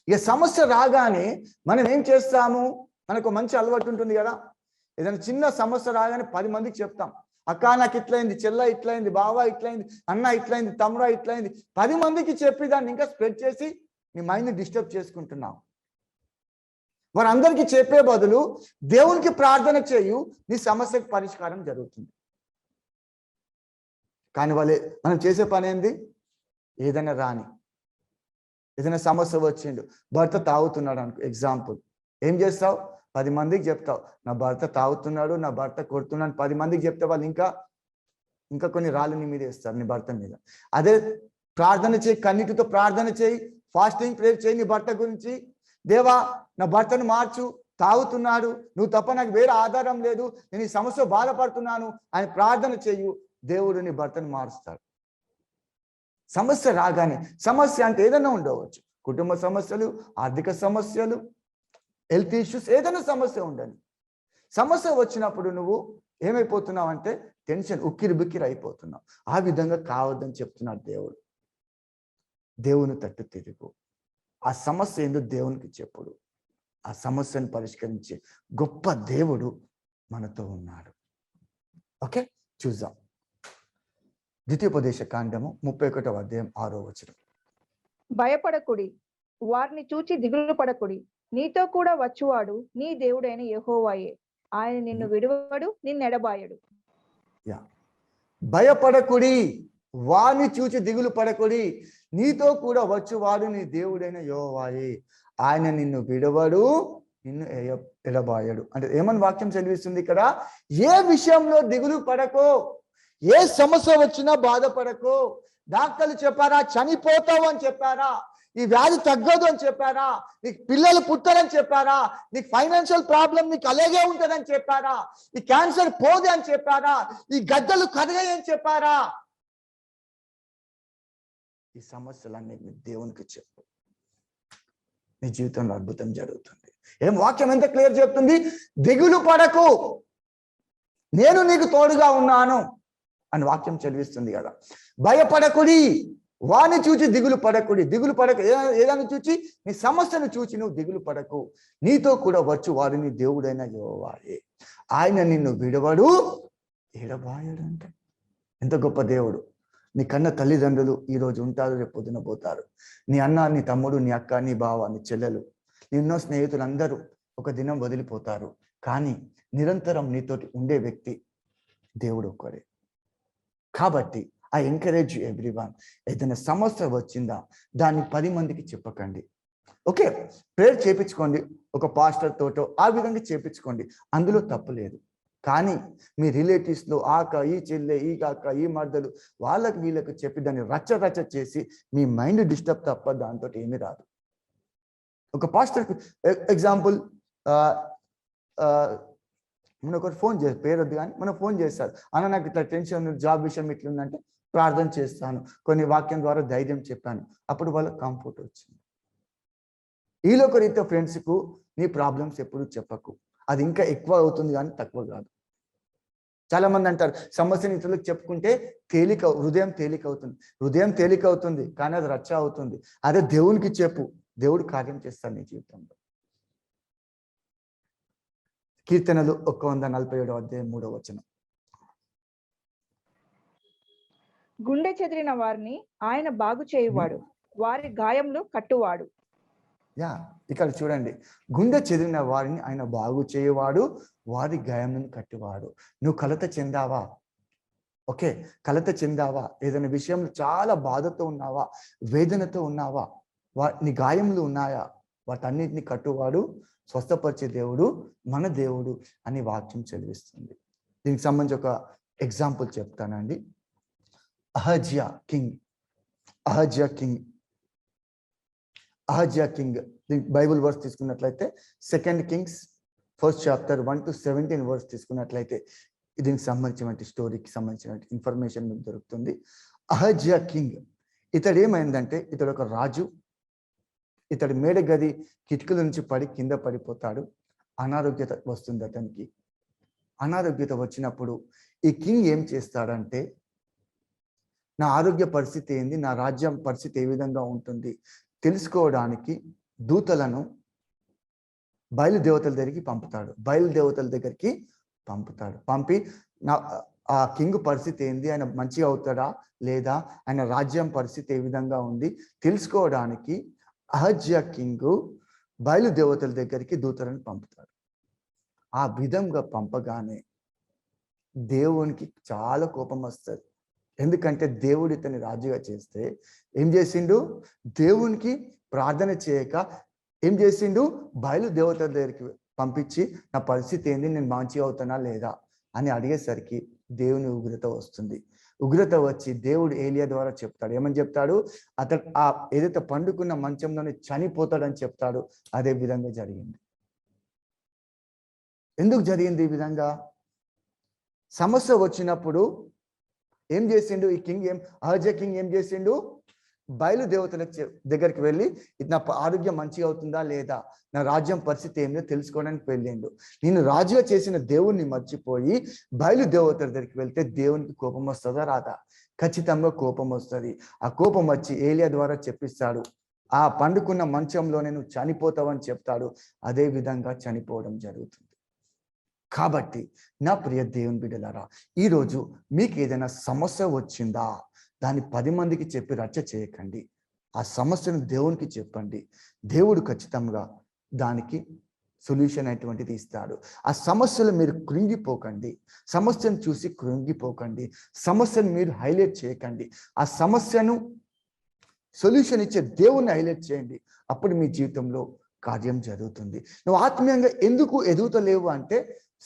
ఇక సమస్య రాగానే మనం ఏం చేస్తాము? మనకు మంచి అలవాటు ఉంటుంది కదా, ఏదైనా చిన్న సమస్య రాగానే 10 మందికి చెప్తాం. అక్క నాకు ఇట్లయింది, చెల్ల ఇట్లయింది, బావ ఇట్లయింది, అన్న ఇట్లయింది, తమ్ముడా ఇట్లయింది. 10 మందికి చెప్పి దాన్ని ఇంకా స్ప్రెడ్ చేసి నీ మైండ్ని డిస్టర్బ్ చేసుకుంటున్నావు. వారందరికీ చెప్పే బదులు దేవునికి ప్రార్థన చేయు, నీ సమస్యకు పరిష్కారం జరుగుతుంది. కానీ మనం చేసే పని ఏంది? ఏదైనా రాని, ఏదైనా సమస్య వచ్చిండు, భర్త తాగుతున్నాడు అనుకో ఎగ్జాంపుల్, ఏం చేస్తావు? 10 మందికి చెప్తావు, నా భర్త తాగుతున్నాడు, నా భర్త కొడుతున్నాడు. 10 మందికి చెప్తే వాళ్ళు ఇంకా కొన్ని రాళ్ళు నీ మీద వేస్తారు, నీ భర్త మీద. అదే ప్రార్థన చేయి, కన్నీటితో ప్రార్థన చేయి, ఫాస్టింగ్ ప్రేయర్ చేయి నీ భర్త గురించి. దేవా నా భర్తను మార్చు, తాగుతున్నాడు, నువ్వు తప్ప నాకు వేరే ఆధారం లేదు, నేను ఈ సమస్య బాధపడుతున్నాను అని ప్రార్థన చేయు, దేవుడు నీ భర్తను మారుస్తాడు. సమస్య రాగానే, సమస్య అంటే ఏదైనా ఉండవచ్చు, కుటుంబ సమస్యలు, ఆర్థిక సమస్యలు, హెల్త్ ఇష్యూస్, ఏదైనా సమస్య ఉండని. సమస్య వచ్చినప్పుడు నువ్వు ఏమైపోతున్నావు అంటే టెన్షన్, ఉక్కిరి బిక్కిరి అయిపోతున్నావు. ఆ విధంగా కావద్దని చెప్తున్నాడు దేవుడు. దేవుని తట్టు తిరుగు, ఆ సమస్య ఏందో దేవునికి చెప్పుడు, ఆ సమస్యను పరిష్కరించే గొప్ప దేవుడు మనతో ఉన్నాడు. ఓకే, చూద్దాం. ద్వితీయోపదేశ కాండము 31వ అధ్యాయం 6వ వచనం. భయపడకుడి, వారిని చూచి దిగులు పడకుడి, నీతో కూడా వచ్చువాడు నీ దేవుడైన యెహోవాయే, ఆయన నిన్ను విడువడు, నిన్నెడబాయడు. భయపడకుడి, వారిని చూచి దిగులు పడకుడి, నీతో కూడా వచ్చువాడు నీ దేవుడైన యెహోవాయే, ఆయన నిన్ను విడవడు, నిన్ను ఎడబాయడు. అంటే ఏమని వాక్యం చదివిస్తుంది ఇక్కడ? ఏ విషయంలో దిగులు పడకో, ఏ సమస్య వచ్చినా బాధపడకో. డాక్టర్లు చెప్పారా చనిపోతావు అని చెప్పారా? ఈ వ్యాధి తగ్గదు అని చెప్పారా? నీకు పిల్లలు పుట్టారని చెప్పారా? నీకు ఫైనాన్షియల్ ప్రాబ్లం నీకు అలాగే ఉంటుందని చెప్పారా? ఈ క్యాన్సర్ పోదు అని చెప్పారా? ఈ గడ్డలు కదగాయి అని చెప్పారా? ఈ సమస్యలన్నీ దేవునికి చెప్పు, నీ జీవితంలో అద్భుతం జరుగుతుంది. ఏం వాక్యం ఎంత క్లియర్ చెప్తుంది? దిగులు పడకు, నేను నీకు తోడుగా ఉన్నాను అని వాక్యం చదివిస్తుంది కదా. భయపడకుడి, వాని చూచి దిగులు పడకుడి. దిగులు పడక, ఏదైనా చూచి, నీ సమస్యను చూచి నువ్వు దిగులు పడకు. నీతో కూడా వచ్చు వాడు నీ దేవుడైన యెహోవాయే, ఆయన నిన్ను విడవడు, ఎడబాయడు. అంటే ఎంత గొప్ప దేవుడు. నీ కన్న తల్లిదండ్రులు ఈరోజు ఉంటారు, రేపు పొద్దున పోతారు. నీ అన్న, నీ తమ్ముడు, నీ అక్క, నీ బావ, నీ చెల్లెలు, నిన్నో స్నేహితులందరూ ఒక దినం వదిలిపోతారు. కానీ నిరంతరం నీతోటి ఉండే వ్యక్తి దేవుడు ఒక్కడే. కాబట్టి ఐ ఎంకరేజ్ యు ఎవ్రీవన్, ఏదైనా సమస్య వచ్చిందా దాన్ని 10 మందికి చెప్పకండి. ఓకే, ప్రేయర్ చేపించుకోండి, ఒక పాస్టర్ తోటో ఆ విధంగా చేపించుకోండి, అందులో తప్పు లేదు. కానీ మీ రిలేటివ్స్లో ఆ అక్క, ఈ చెల్లె, ఈ అక్క, ఈ మర్దలు, వాళ్ళకి వీళ్ళకి చెప్పి దాన్ని రచ్చ చేసి మీ మైండ్ డిస్టర్బ్ తప్ప దాంతో ఏమీ రాదు. ఒక పాస్టర్కి ఎగ్జాంపుల్, మనం ఒకటి ఫోన్ చేసి, పేరొద్దు కానీ మనం ఫోన్ చేస్తారు, అన్న నాకు ఇట్లా టెన్షన్, జాబ్ విషయం ఇట్లుందంటే ప్రార్థన చేస్తాను, కొన్ని వాక్యం ద్వారా ధైర్యం చెప్పాను, అప్పుడు వాళ్ళకి కంఫర్ట్ వచ్చింది. ఈలోక రీత్యా ఫ్రెండ్స్కు నీ ప్రాబ్లమ్స్ ఎప్పుడు చెప్పకు, అది ఇంకా ఎక్కువ అవుతుంది కానీ తక్కువ కాదు. చాలా మంది అంటారు సమస్యని ఇతరులకు చెప్పుకుంటే హృదయం తేలిక అవుతుంది. హృదయం తేలిక అవుతుంది కానీ అది రచ్చ అవుతుంది. అదే దేవునికి చెప్పు, దేవుడు కార్యం చేస్తాడు నీ జీవితంలో. కీర్తనలు 147వ అధ్యాయం 3వ వచనం. గుండె చెదిరిన వారిని ఆయన బాగు చేయువాడు, వారి గాయములు కట్టువాడు. ఇక్కడ చూడండి, గుండె చెదిరిన వారిని ఆయన బాగు చేయవాడు, వారి గాయములను కట్టువాడు. నువ్వు కలత చెందావా? ఓకే, కలత చెందావా? ఏదైనా విషయంలో చాలా బాధతో ఉన్నావా, వేదనతో ఉన్నావా, నీ గాయములు ఉన్నాయా? వాటన్నిటిని కట్టువాడు, స్వస్థపరిచే దేవుడు మన దేవుడు అని వాక్యం చదివిస్తుంది. దీనికి సంబంధించి ఒక ఎగ్జాంపుల్ చెప్తానండి. అహజ్యా కింగ్ అహజ్యా కింగ్. బైబుల్ వర్స్ తీసుకున్నట్లయితే 2 Kings 1st chapter 1 to 17 verse తీసుకున్నట్లయితే దీనికి సంబంధించిన స్టోరీకి సంబంధించిన ఇన్ఫర్మేషన్ మీకు దొరుకుతుంది. అహజ్యా కింగ్ ఇతడు ఏమైందంటే ఇతడు ఒక రాజు. ఇతడు మేడ గది కిటికీల నుంచి పడి కింద పడిపోతాడు. అనారోగ్యత వస్తుంది అతనికి. అనారోగ్యత వచ్చినప్పుడు ఈ కింగ్ ఏం చేస్తాడంటే, నా ఆరోగ్య పరిస్థితి ఏంది, నా రాజ్యం పరిస్థితి ఏ విధంగా ఉంటుంది తెలుసుకోవడానికి దూతలను బయలుదేవతల దగ్గరికి పంపుతాడు. పంపి ఆ కింగ్ పరిస్థితి ఏంది, ఆయన మంచిగా అవుతాడా లేదా, ఆయన రాజ్యం పరిస్థితి ఏ విధంగా ఉంది తెలుసుకోవడానికి అహజ్యా కింగ్ బయలుదేవతల దగ్గరికి దూతలను పంపుతాడు. ఆ విధంగా పంపగానే దేవునికి చాలా కోపం వస్తుంది. ఎందుకంటే దేవుడు ఇతన్ని రాజుగా చేస్తే ఏం చేసిండు, దేవునికి ప్రార్థన చేయక ఏం చేసిండు, బయలుదేవతల దగ్గరికి పంపించి నా పరిస్థితి ఏంది, నేను మంచిగా అవుతానా లేదా అని అడిగేసరికి దేవుని ఉగ్రత వస్తుంది. ఉగ్రత వచ్చి దేవుడు ఏలియా ద్వారా చెప్తాడు. ఏమని చెప్తాడు, అతడు ఏదైతే పండుకున్న మంచంలోనే చనిపోతాడని చెప్తాడు. అదే విధంగా జరిగింది. ఎందుకు జరిగింది ఈ విధంగా? సమస్య వచ్చినప్పుడు ఏం చేసిండు ఈ కింగ్, అహజ్యా కింగ్ ఏం చేసిండు, బయలుదేవతల దగ్గరికి వెళ్ళి నా ఆరోగ్యం మంచిగా అవుతుందా లేదా, నా రాజ్యం పరిస్థితి ఏమిటో తెలుసుకోవడానికి వెళ్ళిండు. నేను రాజుగా చేసిన దేవుణ్ణి మర్చిపోయి బయలుదేవతల దగ్గరికి వెళ్తే దేవునికి కోపం వస్తుందా రాదా? ఖచ్చితంగా కోపం వస్తుంది. ఆ కోపం వచ్చి ఏలియా ద్వారా చెప్పిస్తాడు. ఆ పండుకున్న మంచంలోనే నువ్వు చనిపోతావని చెప్తాడు. అదే విధంగా చనిపోవడం జరుగుతుంది. కాబట్టి నా ప్రియ దేవుని బిడ్డలారా, ఈరోజు మీకు ఏదైనా సమస్య వచ్చిందా, దాన్ని 10 మందికి చెప్పి రచ్చ చేయకండి. ఆ సమస్యను దేవునికి చెప్పండి. దేవుడు ఖచ్చితంగా దానికి సొల్యూషన్ అటువంటిది ఇస్తాడు. ఆ సమస్యలు మీరు కృంగిపోకండి. సమస్యను చూసి కృంగిపోకండి. సమస్యను మీరు హైలైట్ చేయకండి. ఆ సమస్యను సొల్యూషన్ ఇచ్చే దేవుణ్ణి హైలైట్ చేయండి. అప్పుడు మీ జీవితంలో కార్యం జరుగుతుంది. నువ్వు ఆత్మీయంగా ఎందుకు ఎదుగుతలేవు అంటే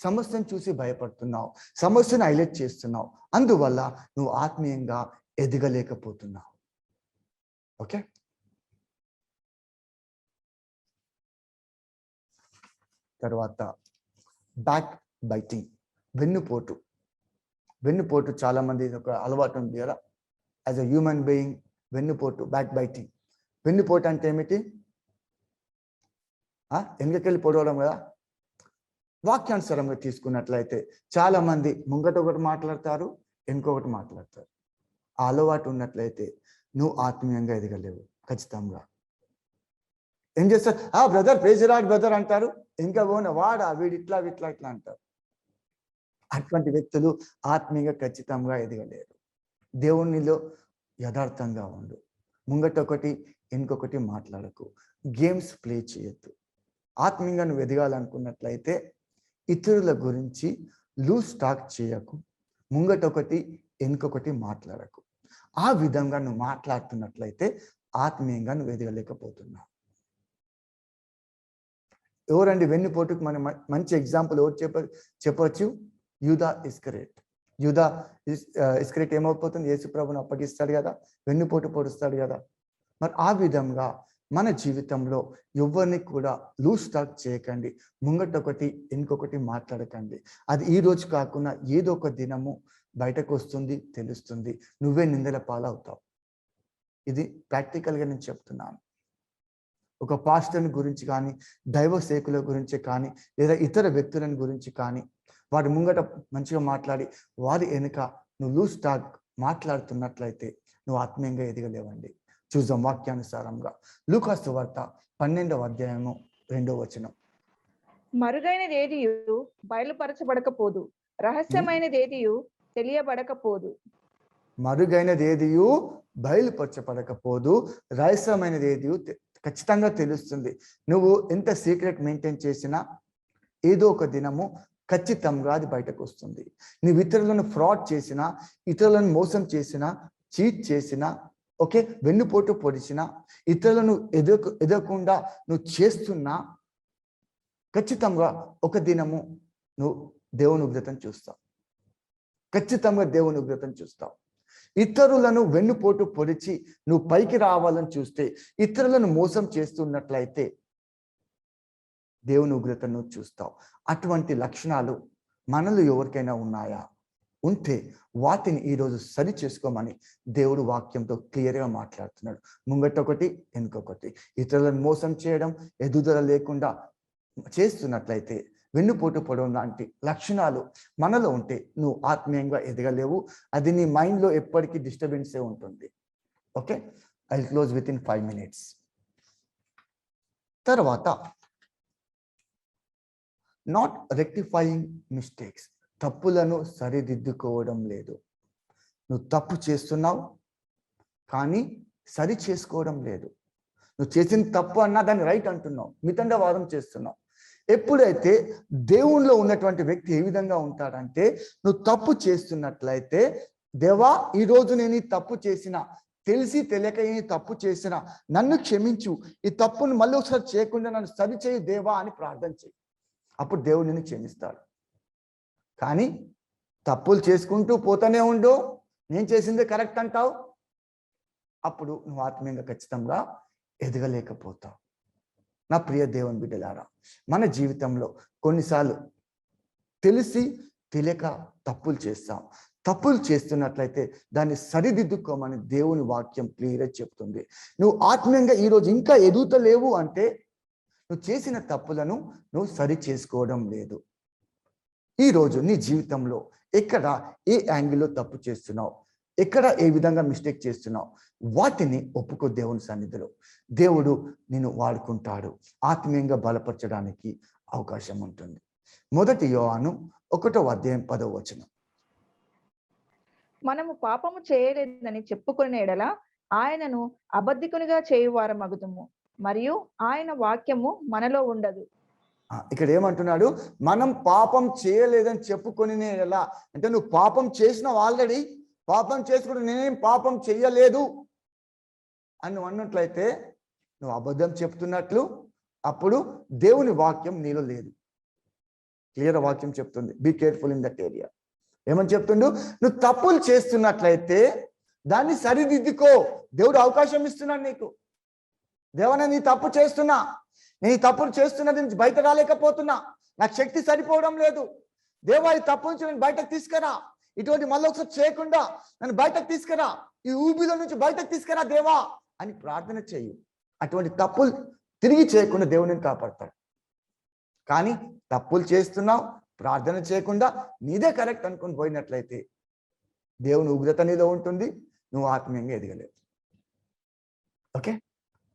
సమస్యను చూసి భయపడుతున్నావు, సమస్యను హైలైట్ చేస్తున్నావు. అందువల్ల నువ్వు ఆత్మీయంగా ఎదగలేకపోతున్నావు. ఓకే, తర్వాత బ్యాక్ బైటింగ్, వెన్నుపోటు చాలా మంది ఒక అలవాటు ఉంది కదా. యాజ్ అ హ్యూమన్ బీయింగ్ వెన్నుపోటు, బ్యాక్ బైటింగ్. వెన్నుపోటు అంటే ఏమిటి? వెనుకకెళ్ళి పొడవడం కదా. వాక్యానుసారంగా తీసుకున్నట్లయితే చాలా మంది ముంగట ఒకటి మాట్లాడతారు, ఇంకొకటి మాట్లాడతారు. ఆ అలవాటు ఉన్నట్లయితే నువ్వు ఆత్మీయంగా ఎదగలేవు ఖచ్చితంగా. ఏం చేస్తారు, బ్రదర్ ప్రైజ్ లార్డ్ బ్రదర్ అంటారు, ఇంకా వాడా వీడు ఇట్లా అంటారు. అటువంటి వ్యక్తులు ఆత్మీయంగా ఖచ్చితంగా ఎదగలేరు. దేవునిలో యథార్థంగా ఉండు. ముంగట ఒకటి ఇంకొకటి మాట్లాడకు. గేమ్స్ ప్లే చేయొద్దు. ఆత్మీయంగా నువ్వు ఎదగాలనుకున్నట్లయితే ఇతరుల గురించి లూజ్ టాక్ చేయకు. ముంగట ఒకటి ఇంకొకటి మాట్లాడకు. ఆ విధంగా నువ్వు మాట్లాడుతున్నట్లయితే ఆత్మీయంగా నువ్వు ఎదగలేకపోతున్నావు. ఎవరండి వెన్నుపోటుకు మనం మంచి ఎగ్జాంపుల్ ఎవరు చెప్పవచ్చు? యూదా ఇస్కరేట్ ఏమైపోతుంది, యేసు ప్రభువును అప్పగిస్తాడు కదా, వెన్నుపోటు పొడుస్తాడు కదా. మరి ఆ విధంగా మన జీవితంలో ఎవరిని కూడా లూజ్ టాక్ చేయకండి. ముంగట ఒకటి ఇంకొకటి మాట్లాడకండి. అది ఈ రోజు కాకుండా ఏదో ఒక దినము బయటకు వస్తుంది, తెలుస్తుంది. నువ్వే నిందల పాలవుతావు. ఇది ప్రాక్టికల్గా నేను చెప్తున్నాను. ఒక పాస్టర్ని గురించి కానీ, దైవ సేవకుల గురించి కానీ, లేదా ఇతర వ్యక్తులను గురించి కానీ వారి ముంగట మంచిగా మాట్లాడి వారి వెనుక నువ్వు లూజ్ టాక్ మాట్లాడుతున్నట్లయితే నువ్వు ఆత్మీయంగా ఎదగలేవండి. చూద్దాం వాక్యానుసారంగా. లూకా సువార్త 12వ అధ్యాయము 2వ వచనం. మరుగైనదేదియు బయలుపరచబడకపోదు, రహస్యమైనదేదియు తెలియబడకపోదు. మరుగైనదేదియు బయలుపరచబడకపోదు, రహస్యమైనదేదియు ఖచ్చితంగా తెలుస్తుంది. నువ్వు ఎంత సీక్రెట్ మెయింటైన్ చేసినా ఏదో ఒక దినము ఖచ్చితంగా అది బయటకు వస్తుంది. నువ్వు ఇతరులను ఫ్రాడ్ చేసినా, ఇతరులను మోసం చేసినా, చీట్ చేసినా, ఓకే, వెన్నుపోటు పొడిచినా, ఇతరులను ఎదగకుండా నువ్వు చేస్తున్నా ఖచ్చితంగా ఒక దినము నువ్వు దేవుని ఉగ్రతను చూస్తావు. ఖచ్చితంగా దేవుని ఉగ్రతను చూస్తావు. ఇతరులను వెన్నుపోటు పొడిచి నువ్వు పైకి రావాలని చూస్తే, ఇతరులను మోసం చేస్తున్నట్లయితే దేవుని ఉగ్రతను చూస్తావు. అటువంటి లక్షణాలు మనలో ఎవరికైనా ఉన్నాయా? ఉంటే వాటిని ఈరోజు సరి చేసుకోమని దేవుడు వాక్యంతో క్లియర్గా మాట్లాడుతున్నాడు. ముంగటొకటి వెనుకొకటి. ఇతరులను మోసం చేయడం, ఎదుగుదల లేకుండా చేస్తున్నట్లయితే, వెన్నుపోటు పొడవు లాంటి లక్షణాలు మనలో ఉంటే నువ్వు ఆత్మీయంగా ఎదగలేవు. అది నీ మైండ్లో ఎప్పటికీ డిస్టర్బెన్సే ఉంటుంది. Okay, I close with in 5 minutes. తర్వాత నాట్ రెక్టిఫైయింగ్ మిస్టేక్స్, తప్పులను సరిదిద్దుకోవడం లేదు. నువ్వు తప్పు చేస్తున్నావు కానీ సరి చేసుకోవడం లేదు. నువ్వు చేసిన తప్పు అన్నా దాన్ని రైట్ అంటున్నావు, మితండవాదం చేస్తున్నావు. ఎప్పుడైతే దేవునిలో ఉన్నటువంటి వ్యక్తి ఏ విధంగా ఉంటాడంటే, నువ్వు తప్పు చేస్తున్నట్లయితే, దేవా ఈరోజు నేను ఈ తప్పు చేసిన, తెలిసి తెలియక ఈ తప్పు చేసిన, నన్ను క్షమించు, ఈ తప్పును మళ్ళీ ఒకసారి చేయకుండా నన్ను సరిచేయి దేవా అని ప్రార్థన చేయి. అప్పుడు దేవుడు నిన్ను క్షమిస్తాడు. కానీ తప్పులు చేసుకుంటూ పోతూనే ఉండు, నేను చేసిందే కరెక్ట్ అంటావు, అప్పుడు నువ్వు ఆత్మీయంగా ఖచ్చితంగా ఎదగలేకపోతావు. నా ప్రియ దేవుని బిడ్డలారా, మన జీవితంలో కొన్నిసార్లు తెలిసి తెలియక తప్పులు చేస్తాం. తప్పులు చేస్తున్నట్లయితే దాన్ని సరిదిద్దుకోమని దేవుని వాక్యం క్లియర్గా చెప్తుంది. నువ్వు ఆత్మీయంగా ఈరోజు ఇంకా ఎదుగుతలేవు అంటే నువ్వు చేసిన తప్పులను నువ్వు సరి చేసుకోవడం లేదు. ఈరోజు నీ జీవితంలో ఎక్కడ ఏ యాంగిల్లో తప్పు చేస్తున్నావు, ఎక్కడ ఏ విధంగా మిస్టేక్ చేస్తున్నావు, వాటిని ఒప్పుకో దేవుని సన్నిధిలో. దేవుడు నిన్ను వాడుకుంటాడు, ఆత్మీయంగా బలపరచడానికి అవకాశం ఉంటుంది. 1 యోహాను 1:10. మనము పాపము చేయలేదని చెప్పుకునే ఎడల ఆయనను అబద్ధికునిగా చేయువారు మగుదుము, మరియు ఆయన వాక్యము మనలో ఉండదు. ఇక్కడ ఏమంటున్నాడు? మనం పాపం చేయలేదని చెప్పుకొని ఎలా అంటే, నువ్వు పాపం చేసినావు ఆల్రెడీ, పాపం చేసుకుంటూ నేనేం పాపం చెయ్యలేదు అని నువ్వు అన్నట్లయితే నువ్వు అబద్ధం చెప్తున్నట్లు. అప్పుడు దేవుని వాక్యం నీలో లేదు. క్లియర్ వాక్యం చెప్తుంది, be careful in that area. ఏమని చెప్తుండు? నువ్వు తప్పులు చేస్తున్నట్లయితే దాన్ని సరిదిద్దుకో. దేవుడు అవకాశం ఇస్తున్నాడు నీకు. దేవా నీ తప్పు చేస్తున్నా, నేను ఈ తప్పులు చేస్తున్నది నుంచి బయట రాలేకపోతున్నా, నాకు శక్తి సరిపోవడం లేదు, దేవా ఈ తప్పు నుంచి నేను బయటకు తీసుకురా, ఇటువంటి మళ్ళీ ఒకసారి చేయకుండా నన్ను బయటకు తీసుకురా, ఈ ఊబిలో నుంచి బయటకు తీసుకురా దేవా అని ప్రార్థన చెయ్యి. అటువంటి తప్పులు తిరిగి చేయకుండా దేవుని కాపాడతాడు. కానీ తప్పులు చేస్తున్నావు, ప్రార్థన చేయకుండా నీదే కరెక్ట్ అనుకుని పోయినట్లయితే దేవుని ఉగ్రత నీలో ఉంటుంది, నువ్వు ఆత్మీయంగా ఎదగలేవు. ఓకే,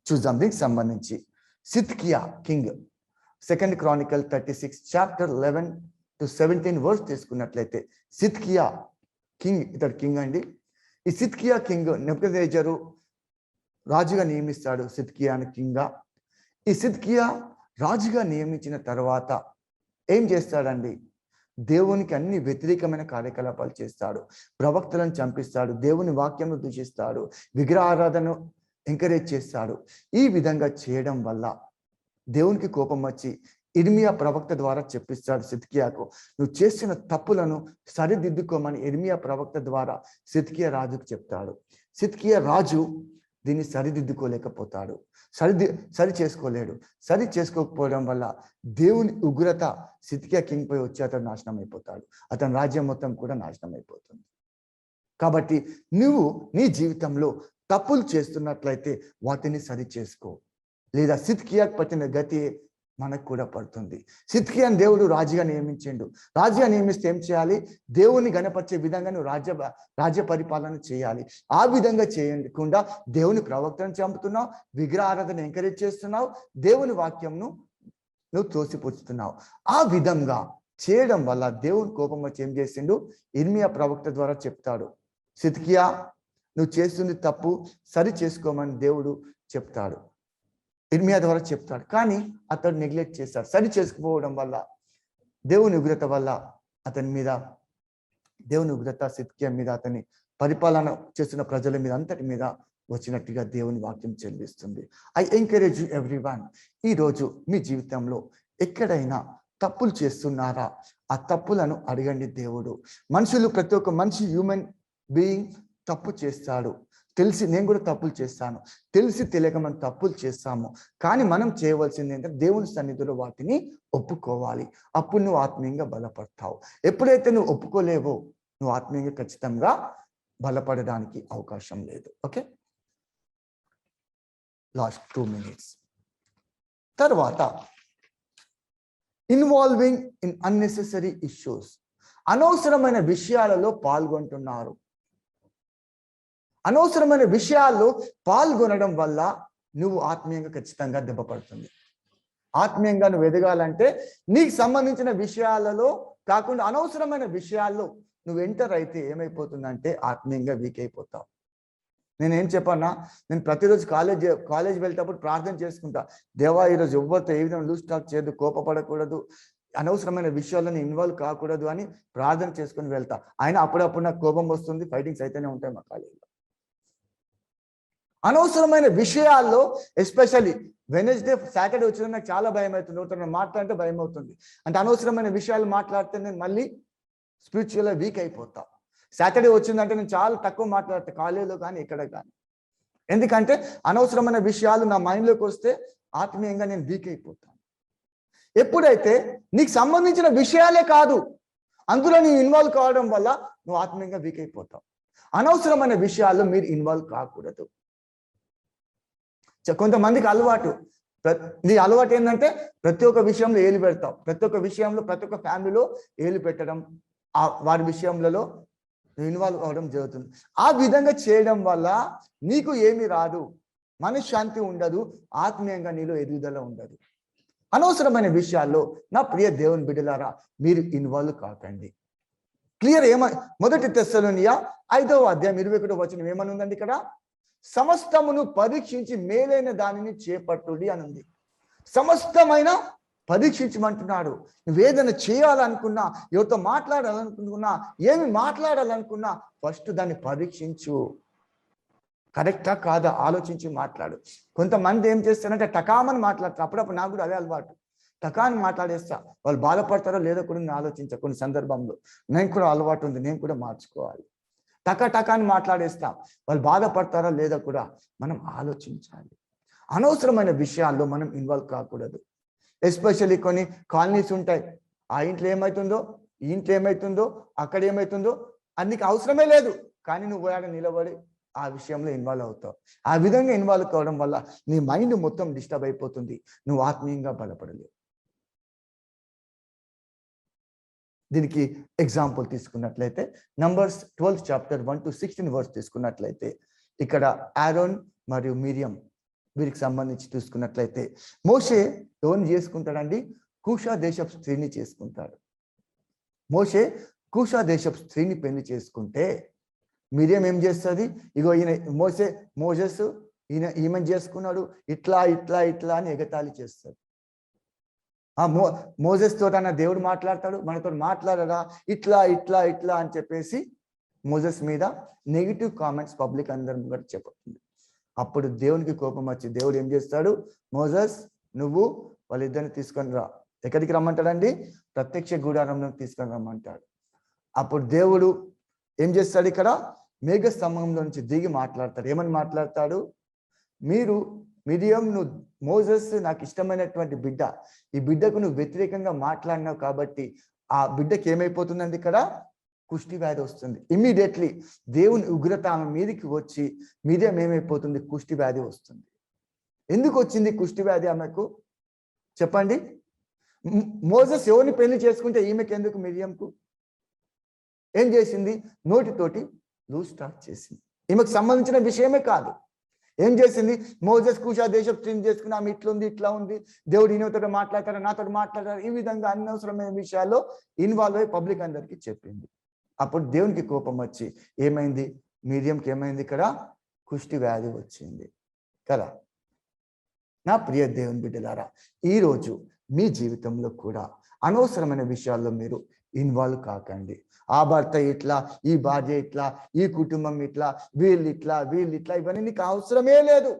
చూద్దాం దీనికి సంబంధించి. సిద్కియా king, 2 Chronicles 36 chapter 11 to 17 verse తీసుకున్నట్లయితే, సిద్కియా కింగ్, ఇతడు కింగ్ అండి. ఈ సిద్కియా కింగ్ నెబుకద్నెజరు రాజుగా నియమిస్తాడు సిద్కియాని కింగ్గా. ఈ సిద్కియా రాజుగా నియమించిన తర్వాత ఏం చేస్తాడండి? దేవునికి అన్ని వ్యతిరేకమైన కార్యకలాపాలు చేస్తాడు, ప్రవక్తలను చంపిస్తాడు, దేవుని వాక్యంను దూషిస్తాడు, విగ్రహారాధనను ఎంకరేజ్ చేస్తాడు. ఈ విధంగా చేయడం వల్ల దేవునికి కోపం వచ్చి ఇర్మియా ప్రవక్త ద్వారా చెప్పిస్తాడు సిద్కియాకు, నువ్వు చేసిన తప్పులను సరిదిద్దుకోమని ఇర్మియా ప్రవక్త ద్వారా సిద్కియా రాజుకు చెప్తాడు. సిద్కియా రాజు దీన్ని సరిదిద్దుకోలేకపోతాడు, సరి చేసుకోలేడు. సరి చేసుకోకపోవడం వల్ల దేవుని ఉగ్రత సిద్కియా కింగ్ పై వచ్చి అతను నాశనం అయిపోతాడు, అతని రాజ్యం మొత్తం కూడా నాశనం అయిపోతుంది. కాబట్టి నువ్వు నీ జీవితంలో తప్పులు చేస్తున్నట్లయితే వాటిని సరి చేసుకో, లేదా సిద్కియాకు పట్టిన గతి మనకు కూడా పడుతుంది. సిద్కియాని దేవుడు రాజుగా నియమించిండు. రాజుగా నియమిస్తే ఏం చేయాలి? దేవుని గణపరిచే విధంగా నువ్వు రాజ్య పరిపాలన చేయాలి. ఆ విధంగా చేయకుండా దేవుని ప్రవక్తను చంపుతున్నావు, విగ్రహారాధన ఎంకరేజ్ చేస్తున్నావు, దేవుని వాక్యంను నువ్వు తోసిపుచ్చుతున్నావు. ఆ విధంగా చేయడం వల్ల దేవుని కోపం వచ్చి ఏం చేసిండు? ఇర్మియా ప్రవక్త ద్వారా చెప్తాడు, సిద్కియా నువ్వు చేస్తుంది తప్పు, సరి చేసుకోమని దేవుడు చెప్తాడు, ఇర్మియా ద్వారా చెప్తాడు. కానీ అతడు నెగ్లెక్ట్ చేస్తాడు. సరి చేసుకుపోవడం వల్ల దేవుని ఉగ్రత వల్ల అతని మీద, దేవుని ఉగ్రత సిద్కియా మీద, అతని పరిపాలన చేస్తున్న ప్రజల మీద అంతటి మీద వచ్చినట్టుగా దేవుని వాక్యం చెల్లిస్తుంది. ఐ ఎంకరేజ్ యు ఎవ్రీవన్, ఈరోజు మీ జీవితంలో ఎక్కడైనా తప్పులు చేస్తున్నారా? ఆ తప్పులను అడగండి. దేవుడు, మనుషులు, ప్రతి ఒక్క మనిషి హ్యూమన్ బీయింగ్ తప్పు చేస్తాడు, తెలిసి నేను కూడా తప్పులు చేస్తాను, తెలిసి తెలియక మనం తప్పులు చేస్తాము. కానీ మనం చేయవలసింది ఏంటంటే దేవుని సన్నిధిలో వాటిని ఒప్పుకోవాలి. అప్పుడు నువ్వు ఆత్మీయంగా బలపడతావు. ఎప్పుడైతే నువ్వు ఒప్పుకోలేవో నువ్వు ఆత్మీయంగా ఖచ్చితంగా బలపడడానికి అవకాశం లేదు. Okay, last 2 minutes. తర్వాత ఇన్వాల్వింగ్ ఇన్ అన్నెసెసరీ ఇష్యూస్. అనవసరమైన విషయాలలో పాల్గొంటున్నారు. అనవసరమైన విషయాల్లో పాల్గొనడం వల్ల నువ్వు ఆత్మీయంగా ఖచ్చితంగా దెబ్బపడుతుంది. ఆత్మీయంగా నువ్వు ఎదగాలంటే నీకు సంబంధించిన విషయాలలో కాకుండా అనవసరమైన విషయాల్లో నువ్వు ఎంటర్ అయితే ఏమైపోతుందంటే ఆత్మీయంగా వీక్ అయిపోతావు. నేనేం చెప్పన్నా, నేను ప్రతిరోజు కాలేజ్ వెళ్ళేటప్పుడు ప్రార్థన చేసుకుంటా, దేవా ఈరోజు ఎవరితో ఏ విధంగా లూజ్ టాక్ చేయదు, కోపపడకూడదు, అనవసరమైన విషయాల్లో ఇన్వాల్వ్ కాకూడదు అని ప్రార్థన చేసుకుని వెళ్తా. అయినా అప్పుడప్పుడు నాకు కోపం వస్తుంది, ఫైటింగ్స్ అయితేనే ఉంటాయి మా కాలేజీలో. అనవసరమైన విషయాల్లో ఎస్పెషల్లీ వెనస్డే సాటర్డే వచ్చిన నాకు చాలా భయం అవుతుంది. ఒకటి మాట్లాడితే భయం అవుతుంది. అంటే అనవసరమైన విషయాలు మాట్లాడితే నేను మళ్ళీ స్పిరిచువల్గా వీక్ అయిపోతా. సాటర్డే వచ్చిందంటే నేను చాలా తక్కువ మాట్లాడతా, కాలేజీలో కానీ ఎక్కడ కానీ. ఎందుకంటే అనవసరమైన విషయాలు నా మైండ్లోకి వస్తే ఆత్మీయంగా నేను వీక్ అయిపోతాను. ఎప్పుడైతే నీకు సంబంధించిన విషయాలే కాదు అందులో నీవు ఇన్వాల్వ్ కావడం వల్ల నువ్వు ఆత్మీయంగా వీక్ అయిపోతావు. అనవసరమైన విషయాల్లో మీరు ఇన్వాల్వ్ కాకూడదు. కొంతమందికి అలవాటు, నీ అలవాటు ఏంటంటే ప్రతి ఒక్క విషయంలో ఏలు పెడతావు, ప్రతి ఒక్క విషయంలో ప్రతి ఒక్క ఫ్యామిలీలో ఏలు పెట్టడం, వారి విషయంలో ఇన్వాల్వ్ అవ్వడం జరుగుతుంది. ఆ విధంగా చేయడం వల్ల నీకు ఏమీ రాదు, మనశ్శాంతి ఉండదు, ఆత్మీయంగా నీలో ఎదుగుదల ఉండదు. అనవసరమైన విషయాల్లో నా ప్రియ దేవుని బిడ్డలారా మీరు ఇన్వాల్వ్ కాకండి. క్లియర్? మొదటి తెస్సలోనియ 5వ అధ్యాయం 21వ వచనం ఏమని ఉందండి ఇక్కడ? సమస్తమును పరీక్షించి మేలైన దానిని చేపట్టుడి అని ఉంది. సమస్తమైన పరీక్షించమంటున్నాడు. నువ్వేదైనా చేయాలనుకున్నా, ఎవరితో మాట్లాడాలనుకున్నా, ఏమి మాట్లాడాలనుకున్నా ఫస్ట్ దాన్ని పరీక్షించు. కరెక్టా కాదా ఆలోచించి మాట్లాడు. కొంతమంది ఏం చేస్తారంటే టకామని మాట్లాడతారు. అప్పుడప్పుడు నాకు కూడా అదే అలవాటు, టకాని మాట్లాడేస్తా. వాళ్ళు బాధపడతారో లేదో కూడా నేను ఆలోచించా. కొన్ని సందర్భంలో నేను కూడా అలవాటు ఉంది, నేను కూడా మార్చుకోవాలి. టకాని మాట్లాడేస్తాం, వాళ్ళు బాధపడతారో లేదో కూడా మనం ఆలోచించాలి. అనవసరమైన విషయాల్లో మనం ఇన్వాల్వ్ కాకూడదు. ఎస్పెషల్లీ కొన్ని కాలనీస్ ఉంటాయి, ఆ ఇంట్లో ఏమవుతుందో, ఈ ఇంట్లో ఏమవుతుందో, అక్కడ ఏమవుతుందో నీకు అవసరమే లేదు, కానీ నువ్వు పోయాక నిలబడి ఆ విషయంలో ఇన్వాల్వ్ అవుతావు. ఆ విధంగా ఇన్వాల్వ్ కావడం వల్ల నీ మైండ్ మొత్తం డిస్టర్బ్ అయిపోతుంది, నువ్వు ఆత్మీయంగా బలపడలేవు. దీనికి ఎగ్జాంపుల్ తీసుకున్నట్లయితే నంబర్స్ 12 చాప్టర్ 1 to 16 వర్స్ తీసుకున్నట్లయితే ఇక్కడ ఆరోన్ మరియు మిరియం వీరికి సంబంధించి చూసుకున్నట్లయితే మోషే ఎవరిని చేసుకుంటాడండి? కూషా దేశపు స్త్రీని చేసుకుంటాడు. మోషే కూషా దేశపు స్త్రీని పెళ్లి చేసుకుంటే మిరియం ఏం చేస్తుంది? ఇగో ఈయన మోజెస్ ఈమెను చేసుకున్నాడు, ఇట్లా ఇట్లా ఇట్లా అని ఎగతాళి చేస్తాడు. మోజెస్ తోటన్న దేవుడు మాట్లాడతాడు, మనతో మాట్లాడరా, ఇట్లా ఇట్లా ఇట్లా అని చెప్పేసి మోజెస్ మీద నెగిటివ్ కామెంట్స్ పబ్లిక్ అందరం కూడా చెప్తుంది. అప్పుడు దేవునికి కోపం వచ్చి దేవుడు ఏం చేస్తాడు? మోజెస్ నువ్వు వాళ్ళిద్దరిని తీసుకొని రా. ఎక్కడికి రమ్మంటాడండి? ప్రత్యక్ష గుడారంలో తీసుకొని రమ్మంటాడు. అప్పుడు దేవుడు ఏం చేస్తాడు? ఇక్కడ మేఘ స్తంభంలో నుంచి దిగి మాట్లాడతాడు. ఏమని మాట్లాడతాడు? మిరియం నువ్వు మోజెస్ నాకు ఇష్టమైనటువంటి బిడ్డ, ఈ బిడ్డకు నువ్వు వ్యతిరేకంగా మాట్లాడినావు కాబట్టి ఆ బిడ్డకి ఏమైపోతుందండి? ఇక్కడ కుష్టి వ్యాధి వస్తుంది. ఇమ్మీడియట్లీ దేవుని ఉగ్రత ఆమె మీదికి వచ్చి మిరియం ఏమైపోతుంది? కుష్టి వ్యాధి వస్తుంది. ఎందుకు వచ్చింది కుష్టి వ్యాధి ఆమెకు చెప్పండి? మోజెస్ ఎవరిని పెళ్లి చేసుకుంటే ఈమెకి ఎందుకు? మిరియంకు ఏం చేసింది? నోటితోటి లూజ్ టాక్ చేసింది. ఈమెకు సంబంధించిన విషయమే కాదు. ఏం చేసింది? మోజెస్ కూషా దేశపు స్త్రీని చేసుకుని ఆమె ఇట్లుంది, ఇట్లా ఉంది, దేవుడు ఈయనతో మాట్లాడతారు, నాతో మాట్లాడతారు, ఈ విధంగా అనవసరమైన విషయాల్లో ఇన్వాల్వ్ అయ్యి పబ్లిక్ అందరికీ చెప్పింది. అప్పుడు దేవునికి కోపం వచ్చి ఏమైంది? మిరియంకి ఏమైంది? ఇక్కడ కుష్టి వ్యాధి వచ్చింది కదా. నా ప్రియ దేవుని బిడ్డలారా, ఈరోజు మీ జీవితంలో కూడా అనవసరమైన విషయాల్లో మీరు ఇన్వాల్వ్ కాకండి. ఆ భర్త ఇట్లా, ఈ భార్య ఇట్లా, ఈ కుటుంబం ఇట్లా, వీళ్ళు ఇట్లా, ఇవన్నీ నీకు అవసరమే లేదు.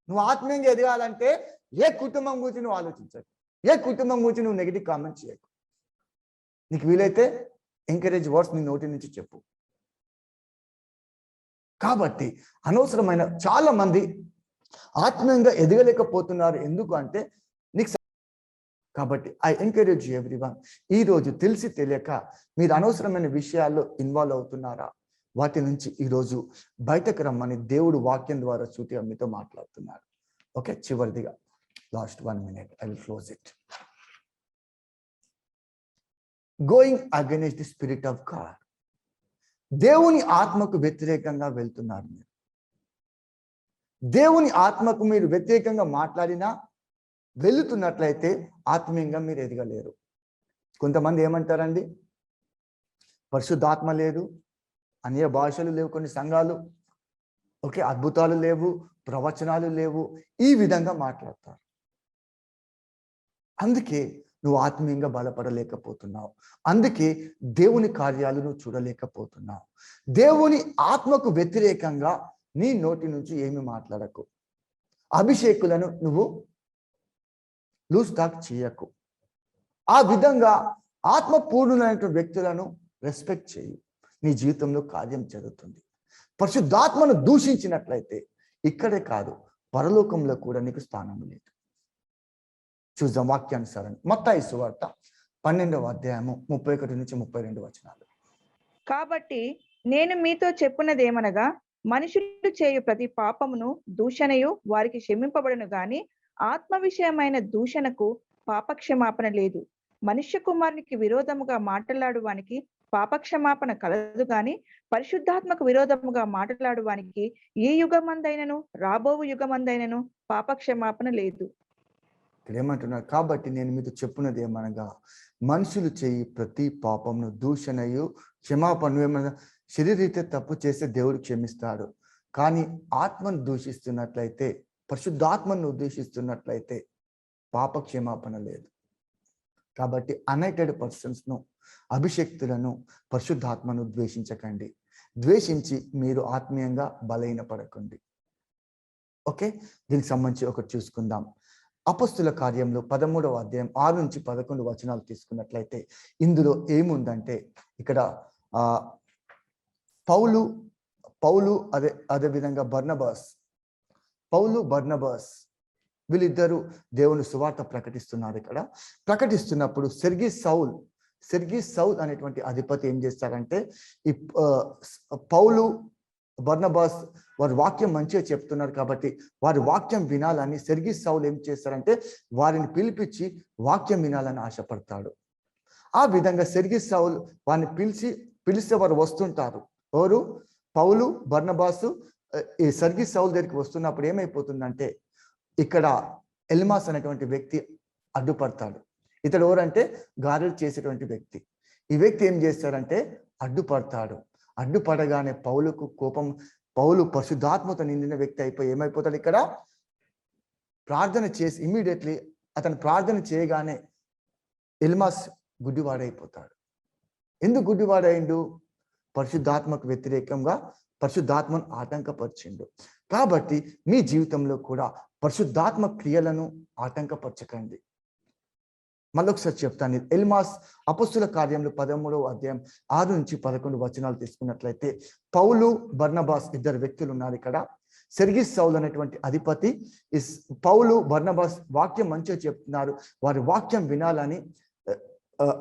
నువ్వు ఆత్మీయంగా ఎదగాలంటే ఏ కుటుంబం గురించి నువ్వు ఆలోచించకు, ఏ కుటుంబం గురించి నువ్వు నెగిటివ్ కామెంట్ చేయకు. నీకు వీలైతే ఎంకరేజ్ వర్డ్స్ నీ నోటి నుంచి చెప్పు. కాబట్టి అనవసరమైన చాలా మంది ఆత్మీయంగా ఎదగలేకపోతున్నారు. ఎందుకు అంటే నీకు కాబట్టి ఐ ఎంకరేజ్ ఎవ్రీవన్, ఈ రోజు తెలిసి తెలియక మీరు అనవసరమైన విషయాల్లో ఇన్వాల్వ్ అవుతున్నారా? వాటి నుంచి ఈరోజు బయటకు రమ్మని దేవుడు వాక్యం ద్వారా సూటిగా మీతో మాట్లాడుతున్నారు. ఓకే, చివరిదిగా last 1 minute I will close it. Going against the spirit of God. దేవుని ఆత్మకు వ్యతిరేకంగా వెళ్తున్నారు మీరు. దేవుని ఆత్మకు మీరు వ్యతిరేకంగా మాట్లాడినా వెళుతున్నట్లయితే ఆత్మీయంగా మీరు ఎదగలేరు. కొంతమంది ఏమంటారండి, పరిశుద్ధాత్మ లేదు, అన్య భాషలు లేవు, కొన్ని సంఘాలు ఓకే అద్భుతాలు లేవు, ప్రవచనాలు లేవు, ఈ విధంగా మాట్లాడతారు. అందుకే నువ్వు ఆత్మీయంగా బలపడలేకపోతున్నావు. అందుకే దేవుని కార్యాలు నువ్వు చూడలేకపోతున్నావు. దేవుని ఆత్మకు వ్యతిరేకంగా నీ నోటి నుంచి ఏమి మాట్లాడకు. అభిషేకులను నువ్వు లూజ్ టాక్ చేయకు. ఆ విధంగా ఆత్మపూర్ణులైన వ్యక్తులను రెస్పెక్ట్ చేయి. నీ జీవితంలో కార్యం జరుగుతుంది. పరిశుద్ధాత్మను దూషించినట్లయితే ఇక్కడే కాదు, పరలోకంలో కూడా నీకు స్థానం లేదు. చూద్దాం వాక్యానుసారం మత్తయి సువార్త 12వ అధ్యాయము 31 నుంచి 32 వచనాలు. కాబట్టి నేను మీతో చెప్పున్నదేమనగా, మనుషులు చేయు ప్రతి పాపమును దూషణయు వారికి క్షమింపబడును గాని ఆత్మ విషయమైన దూషణకు పాపక్షమాపణ లేదు. మనుష్య కుమారునికి విరోధముగా మాట్లాడువానికి పాపక్షమాపణ కలదు గాని పరిశుద్ధాత్మకు విరోధముగా మాట్లాడువానికి ఏ యుగమందైనను రాబోవు యుగమందైనను పాపక్షమాపణ లేదు. ఇక్కడ ఏమంటున్నారు, కాబట్టి నేను మీతో చెప్పున్నది ఏమనగా, మనుషులు చేయి ప్రతి పాపమును దూషణయు క్షమాపణ. ఏమన్నా శరీరీతే తప్పు చేస్తే దేవుడు క్షమిస్తాడు, కానీ ఆత్మను దూషిస్తున్నట్లయితే, పరిశుద్ధాత్మను ఉద్దేశిస్తున్నట్లయితే పాప క్షమాపణ లేదు. కాబట్టి అన్ఎయిటెడ్ పర్సన్స్ను, అభిషక్తులను, పరిశుద్ధాత్మను ద్వేషించకండి. ద్వేషించి మీరు ఆత్మీయంగా బలహీనపడకండి. ఓకే, దీనికి సంబంధించి ఒకటి చూసుకుందాం. అపొస్తలుల కార్యంలో 13వ అధ్యాయం 6 నుంచి 11 వచనాలు తీసుకున్నట్లయితే ఇందులో ఏముందంటే, ఇక్కడ పౌలు అదే విధంగా బర్నబాస్ వీళ్ళిద్దరూ దేవుని సువార్త ప్రకటిస్తున్నారు. ఇక్కడ ప్రకటిస్తున్నప్పుడు సెర్గీ సౌల్ అనేటువంటి అధిపతి ఏం చేస్తారంటే, ఈ పౌలు బర్నబాస్ వారి వాక్యం మంచిగా చెప్తున్నారు కాబట్టి వారి వాక్యం వినాలని సెర్గీ సౌల్ ఏం చేస్తారంటే వారిని పిలిపించి వాక్యం వినాలని ఆశపడతాడు. ఆ విధంగా సెర్గీ సౌల్ వారిని పిలిస్తే వారు వస్తుంటారు. ఎవరు? పౌలు బర్నబాసు ఈ సెర్గీ సౌల్ దగ్గరికి వస్తున్నప్పుడు ఏమైపోతుందంటే, ఇక్కడ ఎల్మాస్ అనేటువంటి వ్యక్తి అడ్డుపడతాడు. ఇతడు ఎవరంటే గారెలు చేసేటువంటి వ్యక్తి. ఈ వ్యక్తి ఏం చేస్తారంటే అడ్డుపడతాడు. అడ్డుపడగానే పౌలుకు కోపం. పౌలు పరిశుద్ధాత్మతో నిండిన వ్యక్తి అయిపోయి ఏమైపోతాడు, ఇక్కడ ప్రార్థన చేసి ఇమ్మీడియట్లీ అతను ప్రార్థన చేయగానే ఎల్మాస్ గుడ్డివాడైపోతాడు. ఎందుకు గుడ్డివాడైండు? పరిశుద్ధాత్మకు వ్యతిరేకంగా పరిశుద్ధాత్మను ఆటంకపరిచిండు. కాబట్టి మీ జీవితంలో కూడా పరిశుద్ధాత్మ క్రియలను ఆటంకపరచకండి. మళ్ళొకసారి చెప్తాను. ఎల్మాస్ అపొస్తలుల కార్యంలో 13వ అధ్యాయం 6 నుంచి 11 వచనాలు తీసుకున్నట్లయితే పౌలు బర్నబాస్ ఇద్దరు వ్యక్తులు ఉన్నారు. ఇక్కడ సెర్గీ సౌల్ అనేటువంటి అధిపతి పౌలు బర్నబాస్ వాక్యం మంచిగా చెప్తున్నారు, వారి వాక్యం వినాలని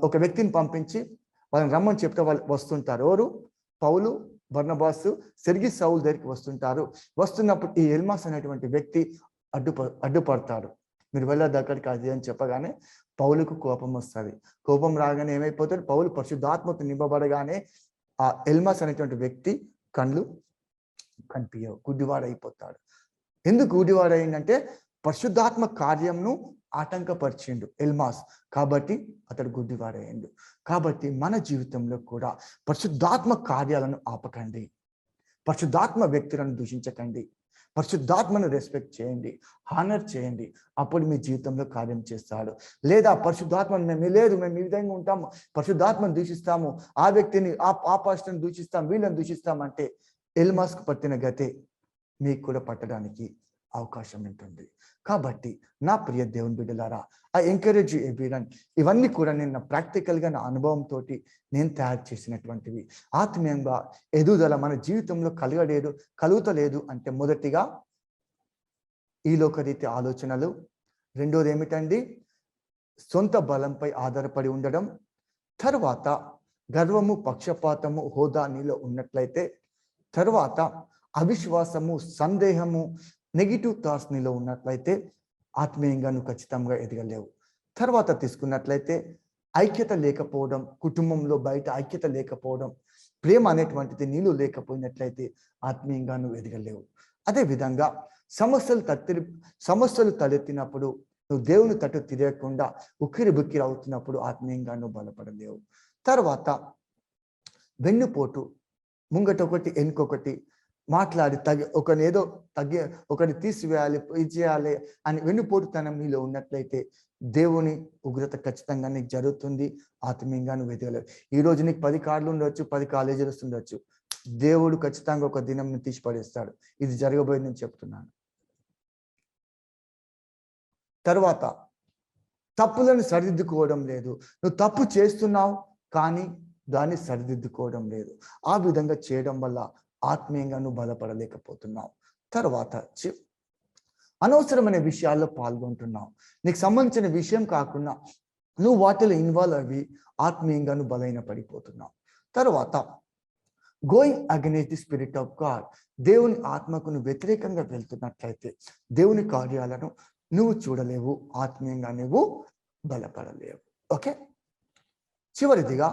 ఒక వ్యక్తిని పంపించి వాళ్ళని రమ్మని చెప్తే వాళ్ళు వస్తుంటారు. ఎవరు? పౌలు బర్నబాస్ సెర్గీ సౌల్ దగ్గరికి వస్తుంటారు. వస్తున్నప్పుడు ఈ ఎల్మాస్ అనేటువంటి వ్యక్తి అడ్డుపడతాడు. మీరు వెళ్ళదు అక్కడికి అది అని చెప్పగానే పౌలుకు కోపం వస్తుంది. కోపం రాగానే ఏమైపోతాడు? పౌలు పరిశుద్ధాత్మతో నింపబడగానే ఆ ఎల్మాస్ అనేటువంటి వ్యక్తి కళ్ళు కనిపించవు, గుడ్డివాడైపోతాడు. ఎందుకు గుడ్డివాడైందంటే పరిశుద్ధాత్మ కార్యంను ఆటంకపరిచిండు ఎల్మాస్, కాబట్టి అతడు గుడ్డివాడయ్యిండు. కాబట్టి మన జీవితంలో కూడా పరిశుద్ధాత్మ కార్యాలను ఆపకండి, పరిశుద్ధాత్మ వ్యక్తులను దూషించకండి, పరిశుద్ధాత్మను రెస్పెక్ట్ చేయండి, హానర్ చేయండి. అప్పుడు మీ జీవితంలో కార్యం చేస్తాడు. లేదా పరిశుద్ధాత్మను మేము ఈ విధంగా ఉంటాము, పరిశుద్ధాత్మను దూషిస్తాము, ఆ వ్యక్తిని ఆ పాస్టర్ని దూషిస్తాం, వీళ్ళని దూషిస్తామంటే ఎల్మాస్కు పట్టిన గతే మీకు కూడా పట్టడానికి అవకాశం ఉంటుంది. కాబట్టి నా ప్రియ దేవుని బిడ్డలారా, ఐ ఎంకరేజ్ యూ ఎవ్రీవన్. ఇవన్నీ కూడా నేను నా ప్రాక్టికల్గా నా అనుభవంతో నేను తయారు చేసినటువంటివి. ఆత్మీయంగా ఎదుగుదల మన జీవితంలో కలుగుతలేదు అంటే మొదటిగా ఈ లోకరీతి ఆలోచనలు, రెండోది ఏమిటండి, సొంత బలంపై ఆధారపడి ఉండడం, తర్వాత గర్వము, పక్షపాతము, హోదా నీలో ఉన్నట్లయితే, తర్వాత అవిశ్వాసము, సందేహము, నెగిటివ్ థాట్స్ నీలో ఉన్నట్లయితే ఆత్మీయంగా నువ్వు ఖచ్చితంగా ఎదగలేవు. తర్వాత తీసుకున్నట్లయితే ఐక్యత లేకపోవడం, కుటుంబంలో బయట ఐక్యత లేకపోవడం, ప్రేమ అనేటువంటిది నీలో లేకపోయినట్లయితే ఆత్మీయంగా నువ్వు ఎదగలేవు. అదేవిధంగా సమస్యలు తలెత్తినప్పుడు నువ్వు దేవుని తట్టు తిరగకుండా ఉక్కిరి బిక్కిరి అవుతున్నప్పుడు ఆత్మీయంగా నువ్వు బలపడలేవు. తర్వాత వెన్నుపోటు, ముంగటొకటి వెనుకొకటి మాట్లాడి ఒకరిని తీసివేయాలి, ఇది చేయాలి అని వెన్నుపోటుతనం నీలో ఉన్నట్లయితే దేవుని ఉగ్రత ఖచ్చితంగా నీకు జరుగుతుంది. ఆత్మీయంగా నువ్వు ఎదగలేవు. ఈరోజు నీకు 10 కార్లు ఉండొచ్చు, 10 కాలేజీలు ఉండొచ్చు. దేవుడు ఖచ్చితంగా ఒక దినం తీసి పడేస్తాడు. ఇది జరగబోయేది నేను చెప్తున్నాను. తర్వాత తప్పులను సరిదిద్దుకోవడం లేదు. నువ్వు తప్పు చేస్తున్నావు కానీ దాన్ని సరిదిద్దుకోవడం లేదు. ఆ విధంగా చేయడం వల్ల ఆత్మీయంగా నువ్వు బలపడలేకపోతున్నావు. తర్వాత అనవసరమైన విషయాల్లో పాల్గొంటున్నావు. నీకు సంబంధించిన విషయం కాకుండా నువ్వు వాటిలో ఇన్వాల్వ్ అవి ఆత్మీయంగా నువ్వు బలైన పడిపోతున్నావు. తర్వాత going against the spirit of God, దేవుని ఆత్మకు నువ్వు వ్యతిరేకంగా వెళ్తున్నట్లయితే దేవుని కార్యాలను నువ్వు చూడలేవు, ఆత్మీయంగా నువ్వు బలపడలేవు. ఓకే, చివరిదిగా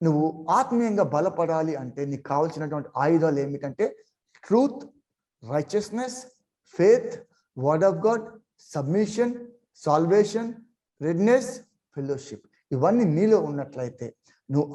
నువ్వు ఆత్మీయంగా బలపడాలి అంటే నీకు కావాల్సినటువంటి ఆయుధాలు ఏమిటంటే truth, righteousness, faith, word of God, submission, salvation, redness, fellowship. ఇవన్నీ నీలో ఉన్నట్లయితే నువ్వు